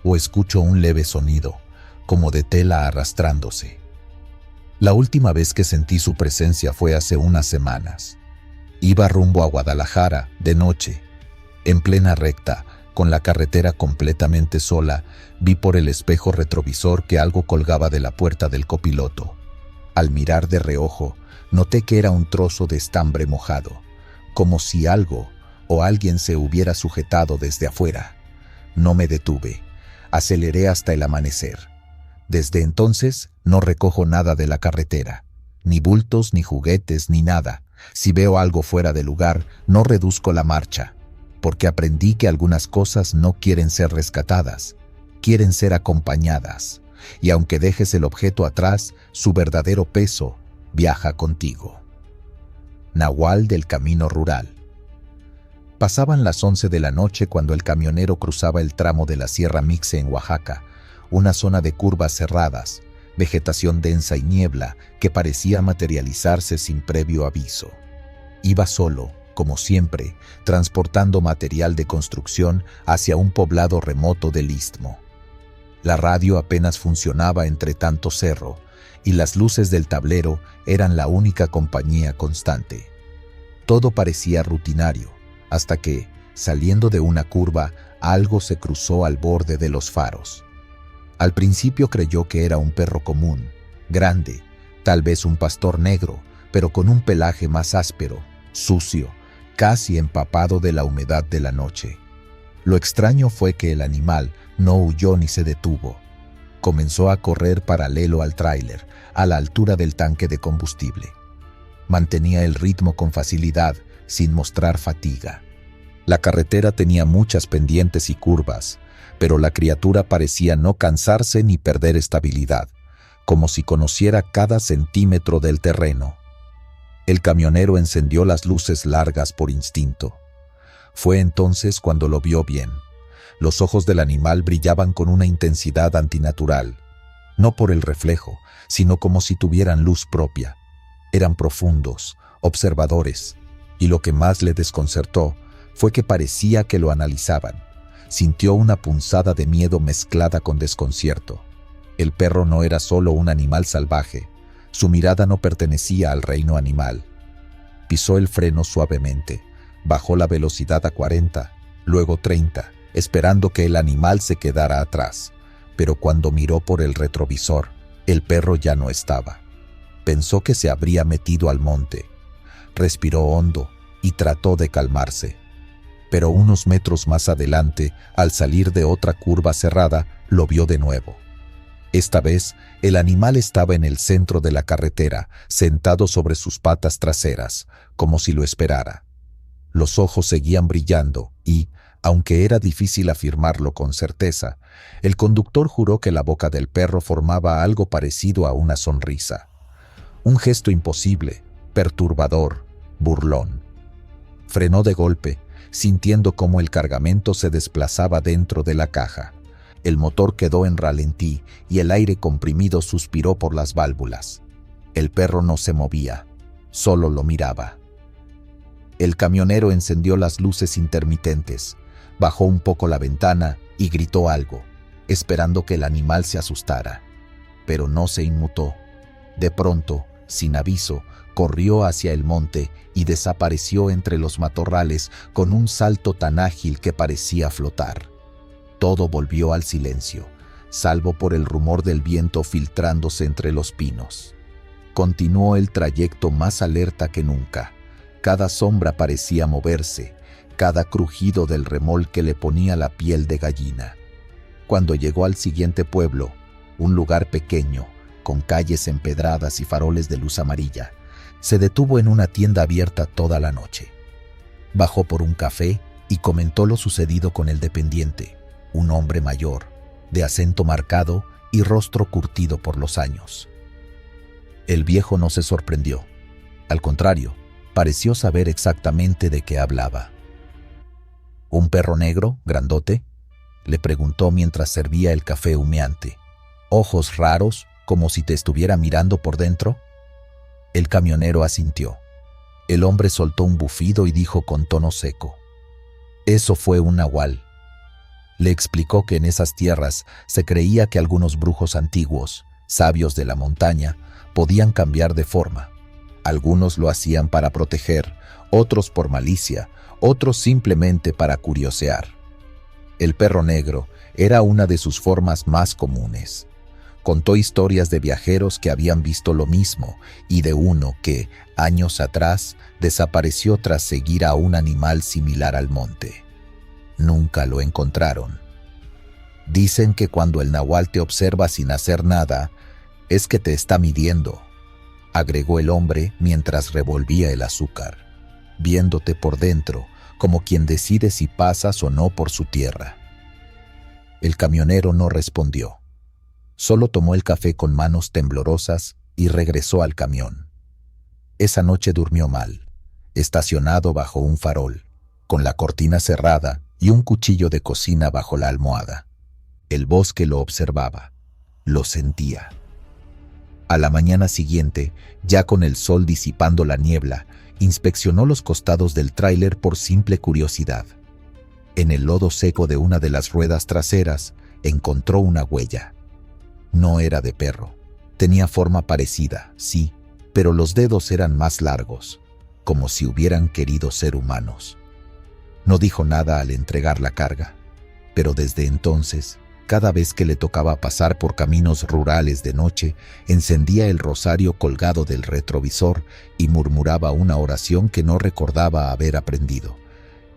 o escucho un leve sonido, como de tela arrastrándose. La última vez que sentí su presencia fue hace unas semanas. Iba rumbo a Guadalajara, de noche. En plena recta, con la carretera completamente sola, vi por el espejo retrovisor que algo colgaba de la puerta del copiloto. Al mirar de reojo, noté que era un trozo de estambre mojado, como si algo o alguien se hubiera sujetado desde afuera. No me detuve. Aceleré hasta el amanecer. Desde entonces no recojo nada de la carretera, ni bultos, ni juguetes, ni nada. Si veo algo fuera de lugar, no reduzco la marcha, porque aprendí que algunas cosas no quieren ser rescatadas, quieren ser acompañadas, y aunque dejes el objeto atrás, su verdadero peso viaja contigo. Nahual del Camino Rural. Pasaban las 11 de la noche cuando el camionero cruzaba el tramo de la Sierra Mixe en Oaxaca, una zona de curvas cerradas, vegetación densa y niebla que parecía materializarse sin previo aviso. Iba solo, como siempre, transportando material de construcción hacia un poblado remoto del Istmo. La radio apenas funcionaba entre tanto cerro, y las luces del tablero eran la única compañía constante. Todo parecía rutinario, hasta que, saliendo de una curva, algo se cruzó al borde de los faros. Al principio creyó que era un perro común, grande, tal vez un pastor negro, pero con un pelaje más áspero, sucio, casi empapado de la humedad de la noche. Lo extraño fue que el animal no huyó ni se detuvo. Comenzó a correr paralelo al tráiler, a la altura del tanque de combustible. Mantenía el ritmo con facilidad, sin mostrar fatiga. La carretera tenía muchas pendientes y curvas, pero la criatura parecía no cansarse ni perder estabilidad, como si conociera cada centímetro del terreno. El camionero encendió las luces largas por instinto. Fue entonces cuando lo vio bien. Los ojos del animal brillaban con una intensidad antinatural, no por el reflejo, sino como si tuvieran luz propia. Eran profundos, observadores, y lo que más le desconcertó fue que parecía que lo analizaban. Sintió una punzada de miedo mezclada con desconcierto. El perro no era solo un animal salvaje, su mirada no pertenecía al reino animal. Pisó el freno suavemente, bajó la velocidad a 40, luego 30, esperando que el animal se quedara atrás, pero cuando miró por el retrovisor, el perro ya no estaba. Pensó que se habría metido al monte. Respiró hondo y trató de calmarse. Pero unos metros más adelante, al salir de otra curva cerrada, lo vio de nuevo. Esta vez, el animal estaba en el centro de la carretera, sentado sobre sus patas traseras, como si lo esperara. Los ojos seguían brillando y, aunque era difícil afirmarlo con certeza, el conductor juró que la boca del perro formaba algo parecido a una sonrisa. Un gesto imposible, perturbador, burlón. Frenó de golpe, sintiendo cómo el cargamento se desplazaba dentro de la caja. El motor quedó en ralentí y el aire comprimido suspiró por las válvulas. El perro no se movía, solo lo miraba. El camionero encendió las luces intermitentes, bajó un poco la ventana y gritó algo, esperando que el animal se asustara. Pero no se inmutó. De pronto, sin aviso, corrió hacia el monte y desapareció entre los matorrales con un salto tan ágil que parecía flotar. Todo volvió al silencio, salvo por el rumor del viento filtrándose entre los pinos. Continuó el trayecto más alerta que nunca. Cada sombra parecía moverse, cada crujido del remolque le ponía la piel de gallina. Cuando llegó al siguiente pueblo, un lugar pequeño, con calles empedradas y faroles de luz amarilla, se detuvo en una tienda abierta toda la noche. Bajó por un café y comentó lo sucedido con el dependiente, un hombre mayor, de acento marcado y rostro curtido por los años. El viejo no se sorprendió. Al contrario, pareció saber exactamente de qué hablaba. ¿Un perro negro, grandote?, le preguntó mientras servía el café humeante. ¿Ojos raros, como si te estuviera mirando por dentro? El camionero asintió. El hombre soltó un bufido y dijo con tono seco: «Eso fue un nahual». Le explicó que en esas tierras se creía que algunos brujos antiguos, sabios de la montaña, podían cambiar de forma. Algunos lo hacían para proteger, otros por malicia, otros simplemente para curiosear. El perro negro era una de sus formas más comunes. Contó historias de viajeros que habían visto lo mismo y de uno que, años atrás, desapareció tras seguir a un animal similar al monte. Nunca lo encontraron. Dicen que cuando el nahual te observa sin hacer nada, es que te está midiendo, agregó el hombre mientras revolvía el azúcar, viéndote por dentro, como quien decide si pasas o no por su tierra. El camionero no respondió. Solo tomó el café con manos temblorosas y regresó al camión. Esa noche durmió mal, estacionado bajo un farol, con la cortina cerrada y un cuchillo de cocina bajo la almohada. El bosque lo observaba, lo sentía. A la mañana siguiente, ya con el sol disipando la niebla, inspeccionó los costados del tráiler por simple curiosidad. En el lodo seco de una de las ruedas traseras, encontró una huella. No era de perro. Tenía forma parecida, sí, pero los dedos eran más largos, como si hubieran querido ser humanos. No dijo nada al entregar la carga, pero desde entonces, cada vez que le tocaba pasar por caminos rurales de noche, encendía el rosario colgado del retrovisor y murmuraba una oración que no recordaba haber aprendido.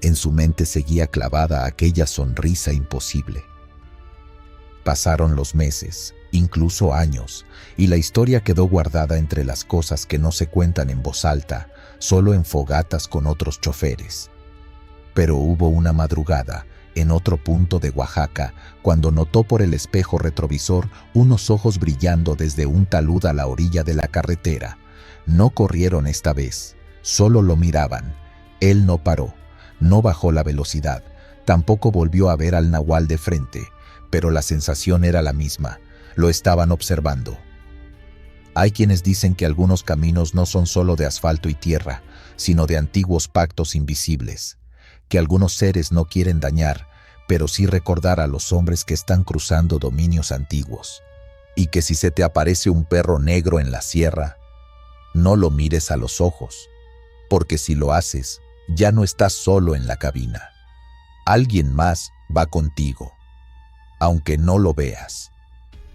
En su mente seguía clavada aquella sonrisa imposible. Pasaron los meses, incluso años, y la historia quedó guardada entre las cosas que no se cuentan en voz alta, solo en fogatas con otros choferes. Pero hubo una madrugada, en otro punto de Oaxaca, cuando notó por el espejo retrovisor unos ojos brillando desde un talud a la orilla de la carretera. No corrieron esta vez, solo lo miraban. Él no paró, no bajó la velocidad, tampoco volvió a ver al nahual de frente, pero la sensación era la misma, lo estaban observando. Hay quienes dicen que algunos caminos no son solo de asfalto y tierra, sino de antiguos pactos invisibles, que algunos seres no quieren dañar, pero sí recordar a los hombres que están cruzando dominios antiguos, y que si se te aparece un perro negro en la sierra, no lo mires a los ojos, porque si lo haces, ya no estás solo en la cabina. Alguien más va contigo, aunque no lo veas.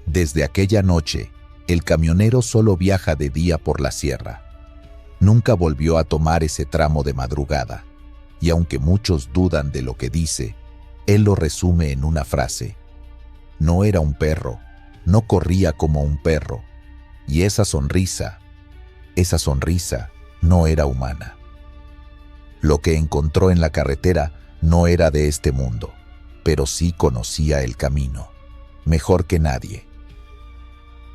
Desde aquella noche, el camionero solo viaja de día por la sierra. Nunca volvió a tomar ese tramo de madrugada, y aunque muchos dudan de lo que dice, él lo resume en una frase: no era un perro, no corría como un perro, y esa sonrisa no era humana. Lo que encontró en la carretera no era de este mundo, pero sí conocía el camino, mejor que nadie.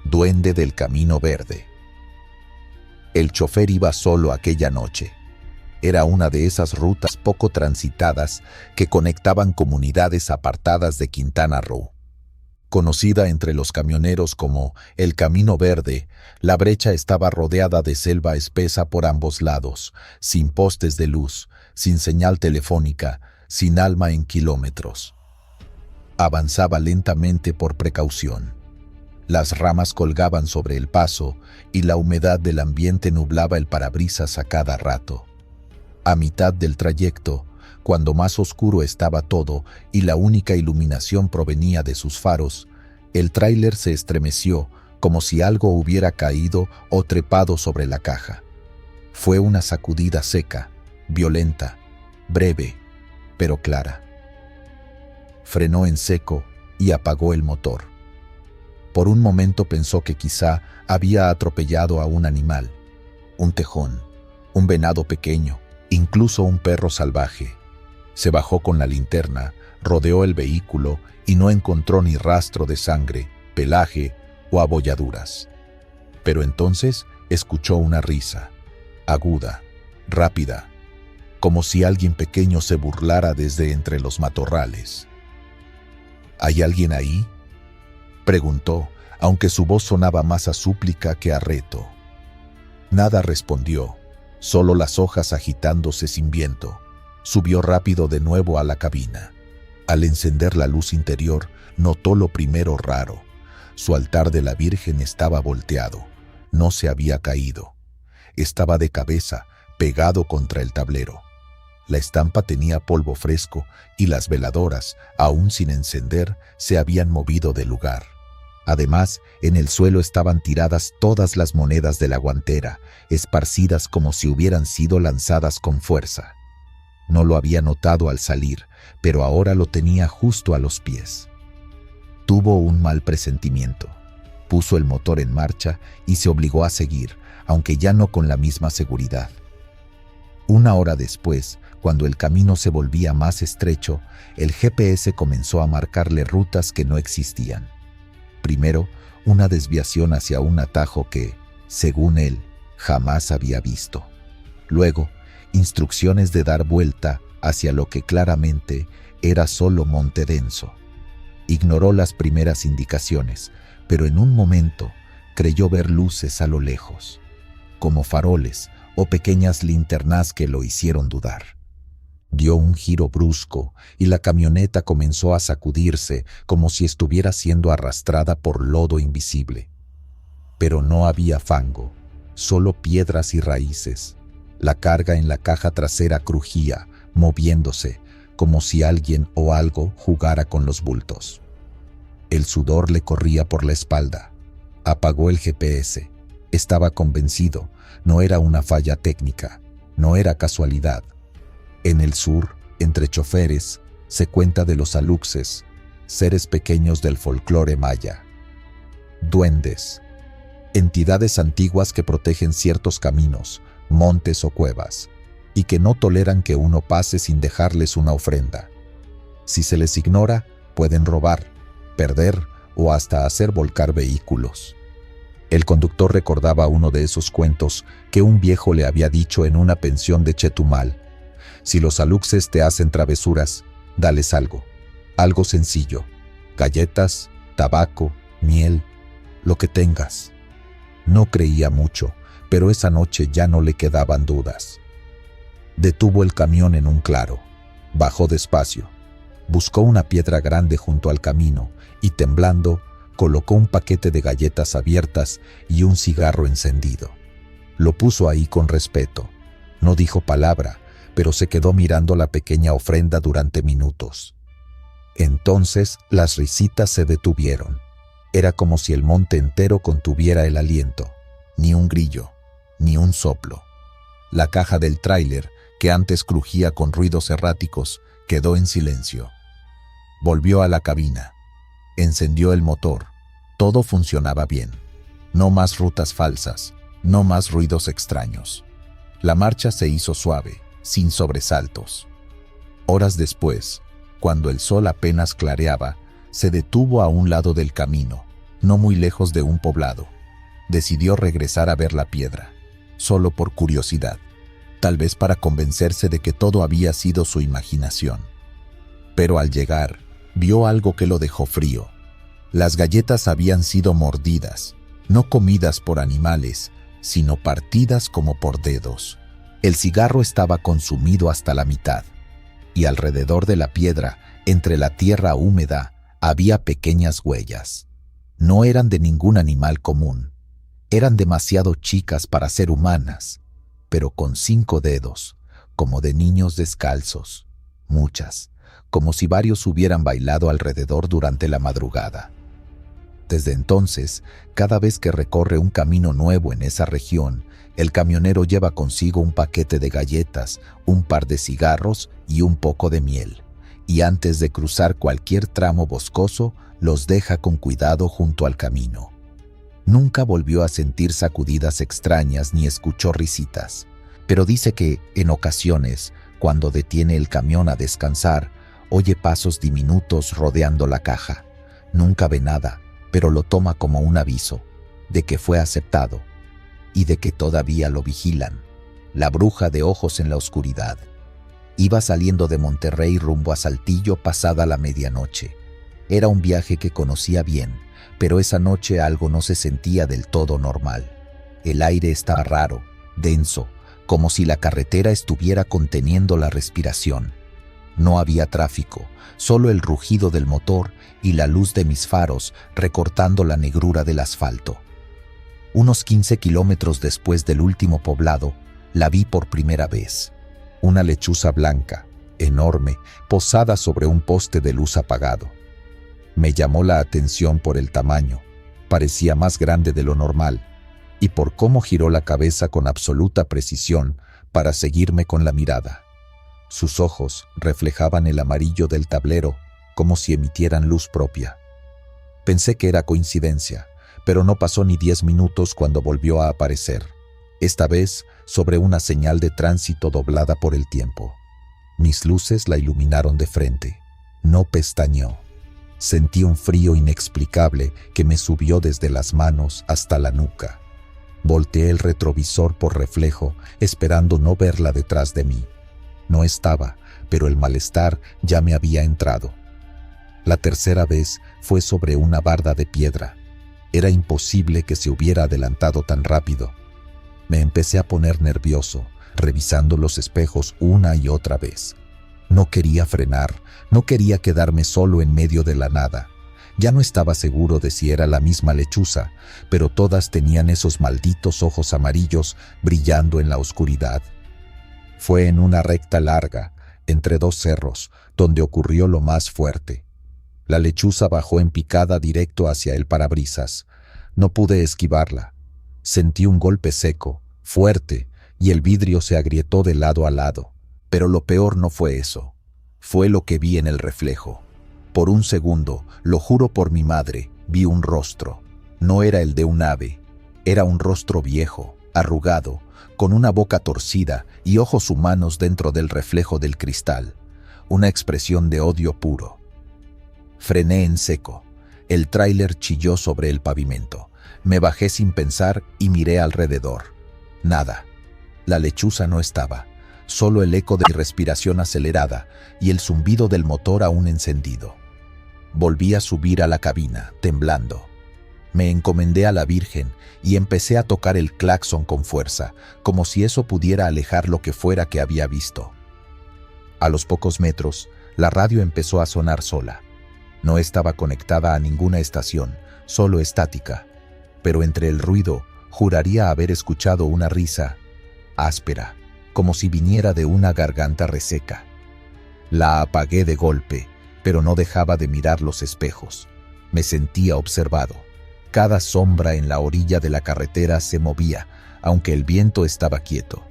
Duende del Camino Verde. El chofer iba solo aquella noche. Era una de esas rutas poco transitadas que conectaban comunidades apartadas de Quintana Roo. Conocida entre los camioneros como el Camino Verde, la brecha estaba rodeada de selva espesa por ambos lados, sin postes de luz, sin señal telefónica, sin alma en kilómetros. Avanzaba lentamente por precaución. Las ramas colgaban sobre el paso y la humedad del ambiente nublaba el parabrisas a cada rato. A mitad del trayecto, cuando más oscuro estaba todo y la única iluminación provenía de sus faros, el tráiler se estremeció como si algo hubiera caído o trepado sobre la caja. Fue una sacudida seca, violenta, breve, pero clara. Frenó en seco y apagó el motor. Por un momento pensó que quizá había atropellado a un animal, un tejón, un venado pequeño, incluso un perro salvaje. Se bajó con la linterna, rodeó el vehículo y no encontró ni rastro de sangre, pelaje o abolladuras. Pero entonces escuchó una risa, aguda, rápida, como si alguien pequeño se burlara desde entre los matorrales. ¿Hay alguien ahí?, preguntó, aunque su voz sonaba más a súplica que a reto. Nada respondió, solo las hojas agitándose sin viento. Subió rápido de nuevo a la cabina. Al encender la luz interior, notó lo primero raro. Su altar de la Virgen estaba volteado. No se había caído. Estaba de cabeza, pegado contra el tablero. La estampa tenía polvo fresco y las veladoras, aún sin encender, se habían movido del lugar. Además, en el suelo estaban tiradas todas las monedas de la guantera, esparcidas como si hubieran sido lanzadas con fuerza. No lo había notado al salir, pero ahora lo tenía justo a los pies. Tuvo un mal presentimiento. Puso el motor en marcha y se obligó a seguir, aunque ya no con la misma seguridad. Una hora después, cuando el camino se volvía más estrecho, el GPS comenzó a marcarle rutas que no existían. Primero, una desviación hacia un atajo que, según él, jamás había visto. Luego, instrucciones de dar vuelta hacia lo que claramente era solo monte denso. Ignoró las primeras indicaciones, pero en un momento creyó ver luces a lo lejos, como faroles o pequeñas linternas que lo hicieron dudar. Dio un giro brusco y la camioneta comenzó a sacudirse como si estuviera siendo arrastrada por lodo invisible. Pero no había fango, solo piedras y raíces. La carga en la caja trasera crujía, moviéndose, como si alguien o algo jugara con los bultos. El sudor le corría por la espalda. Apagó el GPS. Estaba convencido, no era una falla técnica, no era casualidad. En el sur, entre choferes, se cuenta de los aluxes, seres pequeños del folclore maya. Duendes, entidades antiguas que protegen ciertos caminos, montes o cuevas, y que no toleran que uno pase sin dejarles una ofrenda. Si se les ignora, pueden robar, perder o hasta hacer volcar vehículos. El conductor recordaba uno de esos cuentos que un viejo le había dicho en una pensión de Chetumal. Si los aluxes te hacen travesuras, dales algo sencillo, galletas, tabaco, miel, lo que tengas. No creía mucho, pero esa noche ya no le quedaban dudas. Detuvo el camión en un claro, bajó despacio, buscó una piedra grande junto al camino y temblando, colocó un paquete de galletas abiertas y un cigarro encendido. Lo puso ahí con respeto. No dijo palabra, pero se quedó mirando la pequeña ofrenda durante minutos. Entonces las risitas se detuvieron. Era como si el monte entero contuviera el aliento. Ni un grillo, ni un soplo. La caja del tráiler, que antes crujía con ruidos erráticos, quedó en silencio. Volvió a la cabina. Encendió el motor. Todo funcionaba bien. No más rutas falsas, no más ruidos extraños. La marcha se hizo suave, sin sobresaltos. Horas después, cuando el sol apenas clareaba, se detuvo a un lado del camino, no muy lejos de un poblado. Decidió regresar a ver la piedra, solo por curiosidad, tal vez para convencerse de que todo había sido su imaginación. Pero al llegar, vio algo que lo dejó frío. Las galletas habían sido mordidas, no comidas por animales, sino partidas como por dedos. El cigarro estaba consumido hasta la mitad, y alrededor de la piedra, entre la tierra húmeda, había pequeñas huellas. No eran de ningún animal común. Eran demasiado chicas para ser humanas, pero con 5 dedos, como de niños descalzos. Muchas, como si varios hubieran bailado alrededor durante la madrugada. Desde entonces, cada vez que recorre un camino nuevo en esa región, el camionero lleva consigo un paquete de galletas, un par de cigarros y un poco de miel. Y antes de cruzar cualquier tramo boscoso, los deja con cuidado junto al camino. Nunca volvió a sentir sacudidas extrañas ni escuchó risitas, pero dice que, en ocasiones, cuando detiene el camión a descansar, oye pasos diminutos rodeando la caja. Nunca ve nada, pero lo toma como un aviso de que fue aceptado y de que todavía lo vigilan. La bruja de ojos en la oscuridad. Iba saliendo de Monterrey rumbo a Saltillo pasada la medianoche. Era un viaje que conocía bien, pero esa noche algo no se sentía del todo normal. El aire estaba raro, denso, como si la carretera estuviera conteniendo la respiración. No había tráfico, solo el rugido del motor y la luz de mis faros recortando la negrura del asfalto. Unos 15 kilómetros después del último poblado, la vi por primera vez. Una lechuza blanca, enorme, posada sobre un poste de luz apagado. Me llamó la atención por el tamaño, parecía más grande de lo normal, y por cómo giró la cabeza con absoluta precisión para seguirme con la mirada. Sus ojos reflejaban el amarillo del tablero como si emitieran luz propia. Pensé que era coincidencia, pero no pasó ni 10 minutos cuando volvió a aparecer, esta vez sobre una señal de tránsito doblada por el tiempo. Mis luces la iluminaron de frente. No pestañeó. Sentí un frío inexplicable que me subió desde las manos hasta la nuca. Volteé el retrovisor por reflejo, esperando no verla detrás de mí. No estaba, pero el malestar ya me había entrado. La tercera vez fue sobre una barda de piedra. Era imposible que se hubiera adelantado tan rápido. Me empecé a poner nervioso, revisando los espejos una y otra vez. No quería frenar, no quería quedarme solo en medio de la nada. Ya no estaba seguro de si era la misma lechuza, pero todas tenían esos malditos ojos amarillos brillando en la oscuridad. Fue en una recta larga, entre 2 cerros, donde ocurrió lo más fuerte. La lechuza bajó en picada directo hacia el parabrisas. No pude esquivarla. Sentí un golpe seco, fuerte, y el vidrio se agrietó de lado a lado. Pero lo peor no fue eso. Fue lo que vi en el reflejo. Por un segundo, lo juro por mi madre, vi un rostro. No era el de un ave. Era un rostro viejo, arrugado, con una boca torcida y ojos humanos dentro del reflejo del cristal. Una expresión de odio puro. Frené en seco. El tráiler chilló sobre el pavimento. Me bajé sin pensar y miré alrededor. Nada. La lechuza no estaba. Solo el eco de mi respiración acelerada y el zumbido del motor aún encendido. Volví a subir a la cabina, temblando. Me encomendé a la Virgen y empecé a tocar el claxon con fuerza, como si eso pudiera alejar lo que fuera que había visto. A los pocos metros, la radio empezó a sonar sola. No estaba conectada a ninguna estación, solo estática. Pero entre el ruido, juraría haber escuchado una risa áspera, como si viniera de una garganta reseca. La apagué de golpe, pero no dejaba de mirar los espejos. Me sentía observado. Cada sombra en la orilla de la carretera se movía, aunque el viento estaba quieto.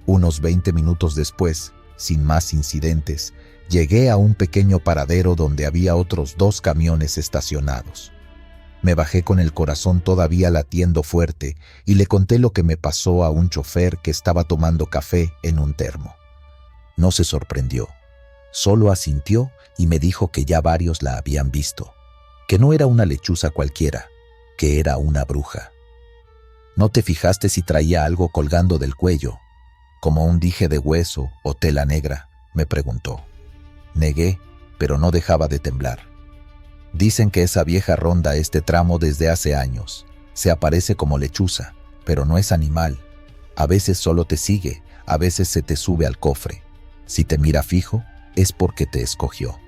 Unos 20 minutos después, sin más incidentes, llegué a un pequeño paradero donde había otros 2 camiones estacionados. Me bajé con el corazón todavía latiendo fuerte y le conté lo que me pasó a un chofer que estaba tomando café en un termo. No se sorprendió, solo asintió y me dijo que ya varios la habían visto, que no era una lechuza cualquiera, que era una bruja. ¿No te fijaste si traía algo colgando del cuello, como un dije de hueso o tela negra?, me preguntó. Negué, pero no dejaba de temblar. Dicen que esa vieja ronda este tramo desde hace años. Se aparece como lechuza, pero no es animal. A veces solo te sigue, a veces se te sube al cofre. Si te mira fijo, es porque te escogió.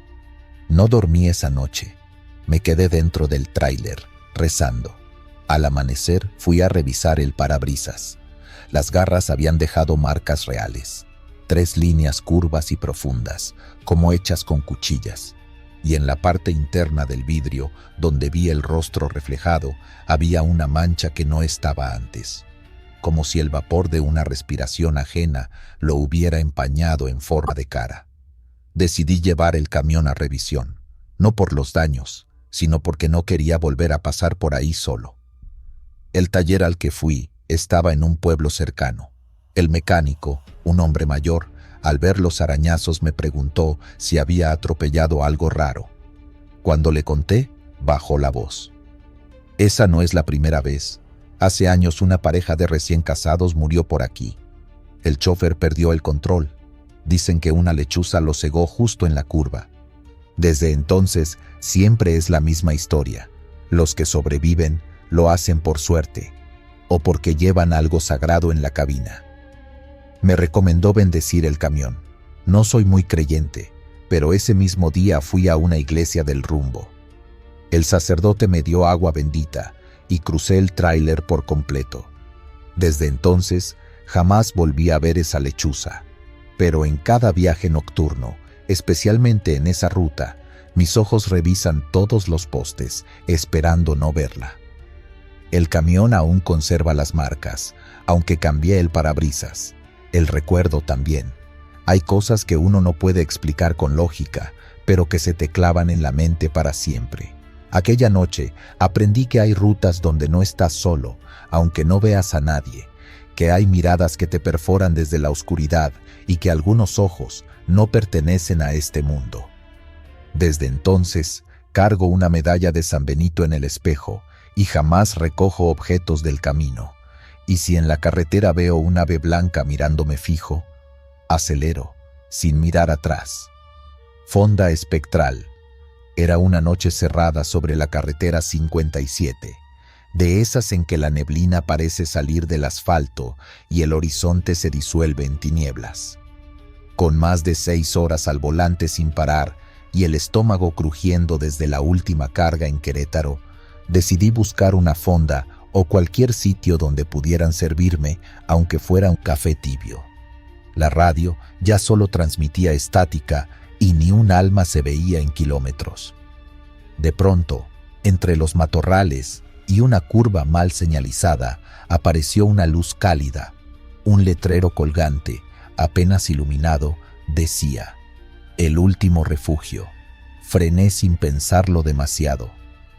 No dormí esa noche. Me quedé dentro del tráiler, rezando. Al amanecer fui a revisar el parabrisas. Las garras habían dejado marcas reales. 3 líneas curvas y profundas, como hechas con cuchillas. Y en la parte interna del vidrio, donde vi el rostro reflejado, había una mancha que no estaba antes, como si el vapor de una respiración ajena lo hubiera empañado en forma de cara. Decidí llevar el camión a revisión, no por los daños, sino porque no quería volver a pasar por ahí solo. El taller al que fui estaba en un pueblo cercano. El mecánico, un hombre mayor, al ver los arañazos me preguntó si había atropellado algo raro. Cuando le conté, bajó la voz. Esa no es la primera vez. Hace años una pareja de recién casados murió por aquí. El chofer perdió el control. Dicen que una lechuza lo cegó justo en la curva. Desde entonces, siempre es la misma historia. Los que sobreviven lo hacen por suerte, o porque llevan algo sagrado en la cabina. Me recomendó bendecir el camión. No soy muy creyente, pero ese mismo día fui a una iglesia del rumbo. El sacerdote me dio agua bendita y crucé el tráiler por completo. Desde entonces, jamás volví a ver esa lechuza. Pero en cada viaje nocturno, especialmente en esa ruta, mis ojos revisan todos los postes, esperando no verla. El camión aún conserva las marcas, aunque cambié el parabrisas. El recuerdo también. Hay cosas que uno no puede explicar con lógica, pero que se te clavan en la mente para siempre. Aquella noche aprendí que hay rutas donde no estás solo, aunque no veas a nadie, que hay miradas que te perforan desde la oscuridad y que algunos ojos no pertenecen a este mundo. Desde entonces, cargo una medalla de San Benito en el espejo y jamás recojo objetos del camino. Y si en la carretera veo un ave blanca mirándome fijo, acelero, sin mirar atrás. Fonda espectral. Era una noche cerrada sobre la carretera 57, de esas en que la neblina parece salir del asfalto y el horizonte se disuelve en tinieblas. Con más de 6 horas al volante sin parar y el estómago crujiendo desde la última carga en Querétaro, decidí buscar una fonda o cualquier sitio donde pudieran servirme, aunque fuera un café tibio. La radio ya solo transmitía estática y ni un alma se veía en kilómetros. De pronto, entre los matorrales y una curva mal señalizada, apareció una luz cálida. Un letrero colgante, apenas iluminado, decía: «El último refugio». Frené sin pensarlo demasiado.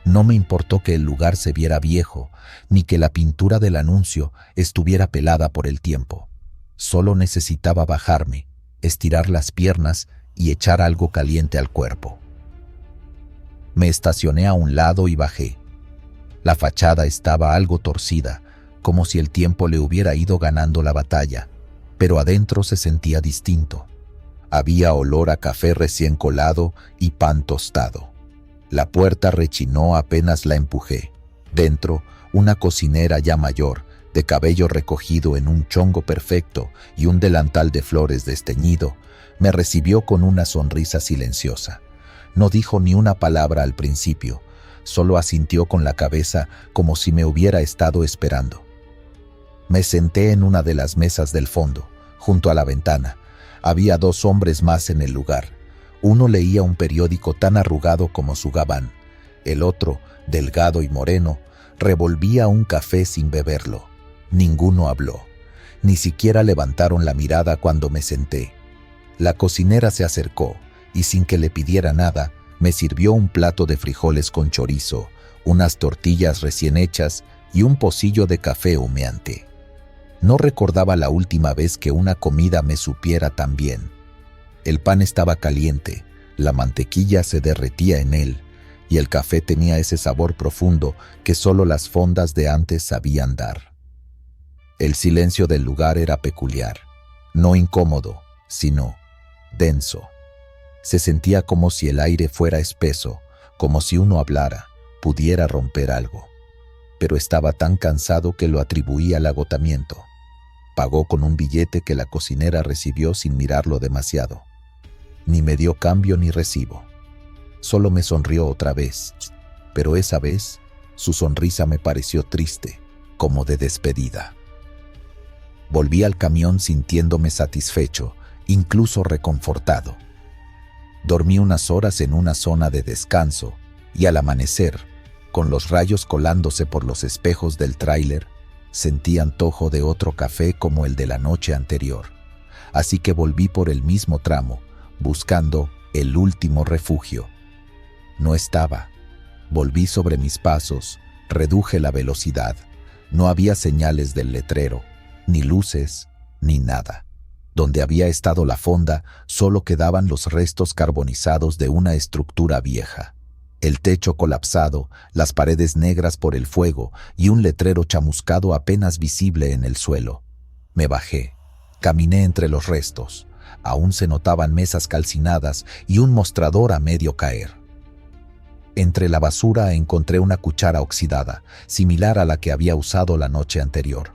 No me importó que el lugar se viera viejo, ni que la pintura del anuncio estuviera pelada por el tiempo. Solo necesitaba bajarme, estirar las piernas y echar algo caliente al cuerpo. Me estacioné a un lado y bajé. La fachada estaba algo torcida, como si el tiempo le hubiera ido ganando la batalla, pero adentro se sentía distinto. Había olor a café recién colado y pan tostado. La puerta rechinó apenas la empujé. Dentro, una cocinera ya mayor, de cabello recogido en un chongo perfecto y un delantal de flores desteñido, me recibió con una sonrisa silenciosa. No dijo ni una palabra al principio, solo asintió con la cabeza como si me hubiera estado esperando. Me senté en una de las mesas del fondo, junto a la ventana. Había 2 hombres más en el lugar. Uno leía un periódico tan arrugado como su gabán. El otro, delgado y moreno, revolvía un café sin beberlo. Ninguno habló. Ni siquiera levantaron la mirada cuando me senté. La cocinera se acercó y sin que le pidiera nada, me sirvió un plato de frijoles con chorizo, unas tortillas recién hechas y un pocillo de café humeante. No recordaba la última vez que una comida me supiera tan bien. El pan estaba caliente, la mantequilla se derretía en él y el café tenía ese sabor profundo que solo las fondas de antes sabían dar. El silencio del lugar era peculiar, no incómodo, sino denso. Se sentía como si el aire fuera espeso, como si uno hablara, pudiera romper algo. Pero estaba tan cansado que lo atribuía al agotamiento. Pagó con un billete que la cocinera recibió sin mirarlo demasiado. Ni me dio cambio ni recibo. Solo me sonrió otra vez, pero esa vez su sonrisa me pareció triste, como de despedida. Volví al camión sintiéndome satisfecho, incluso reconfortado. Dormí unas horas en una zona de descanso y al amanecer, con los rayos colándose por los espejos del tráiler, sentí antojo de otro café como el de la noche anterior. Así que volví por el mismo tramo, buscando el último refugio. No estaba. Volví sobre mis pasos, reduje la velocidad. No había señales del letrero, ni luces, ni nada. Donde había estado la fonda, solo quedaban los restos carbonizados de una estructura vieja. El techo colapsado, las paredes negras por el fuego y un letrero chamuscado apenas visible en el suelo. Me bajé, caminé entre los restos. Aún se notaban mesas calcinadas y un mostrador a medio caer. Entre la basura encontré una cuchara oxidada, similar a la que había usado la noche anterior.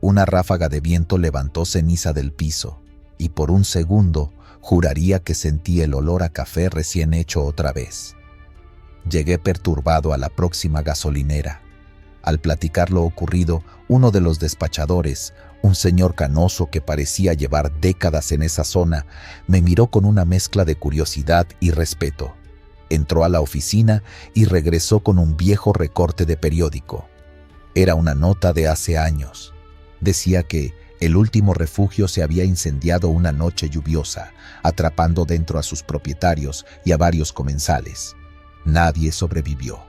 Una ráfaga de viento levantó ceniza del piso, y por un segundo juraría que sentí el olor a café recién hecho otra vez. Llegué perturbado a la próxima gasolinera. Al platicar lo ocurrido, uno de los despachadores, un señor canoso que parecía llevar décadas en esa zona, me miró con una mezcla de curiosidad y respeto. Entró a la oficina y regresó con un viejo recorte de periódico. Era una nota de hace años. Decía que el último refugio se había incendiado una noche lluviosa, atrapando dentro a sus propietarios y a varios comensales. Nadie sobrevivió.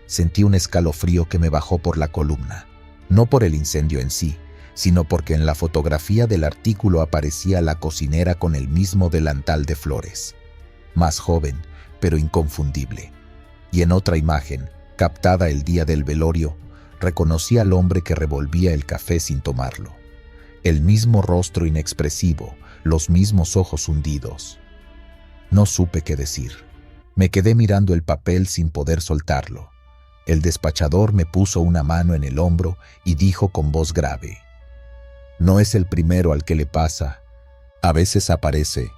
Sentí un escalofrío que me bajó por la columna, no por el incendio en sí, sino porque en la fotografía del artículo aparecía la cocinera con el mismo delantal de flores. Más joven, pero inconfundible. Y en otra imagen, captada el día del velorio, reconocí al hombre que revolvía el café sin tomarlo. El mismo rostro inexpresivo, los mismos ojos hundidos. No supe qué decir. Me quedé mirando el papel sin poder soltarlo. El despachador me puso una mano en el hombro y dijo con voz grave: «No es el primero al que le pasa. A veces aparece,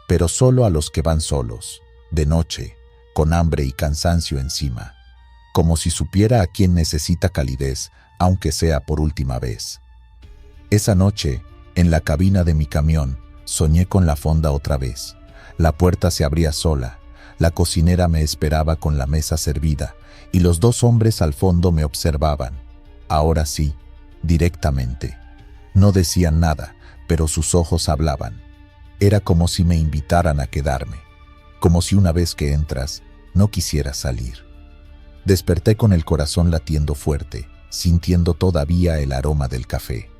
pero solo a los que van solos, de noche, con hambre y cansancio encima. Como si supiera a quién necesita calidez, aunque sea por última vez». Esa noche, en la cabina de mi camión, soñé con la fonda otra vez. La puerta se abría sola, la cocinera me esperaba con la mesa servida, y los dos hombres al fondo me observaban. Ahora sí, directamente. No decían nada, pero sus ojos hablaban. Era como si me invitaran a quedarme, como si una vez que entras, no quisieras salir. Desperté con el corazón latiendo fuerte, sintiendo todavía el aroma del café.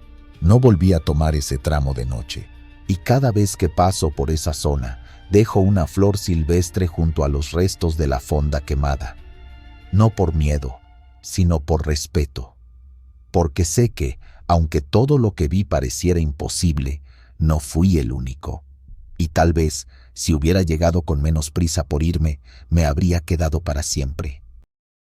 No volví a tomar ese tramo de noche, y cada vez que paso por esa zona, dejo una flor silvestre junto a los restos de la fonda quemada. No por miedo, sino por respeto. Porque sé que, aunque todo lo que vi pareciera imposible, no fui el único. Y tal vez, si hubiera llegado con menos prisa por irme, me habría quedado para siempre.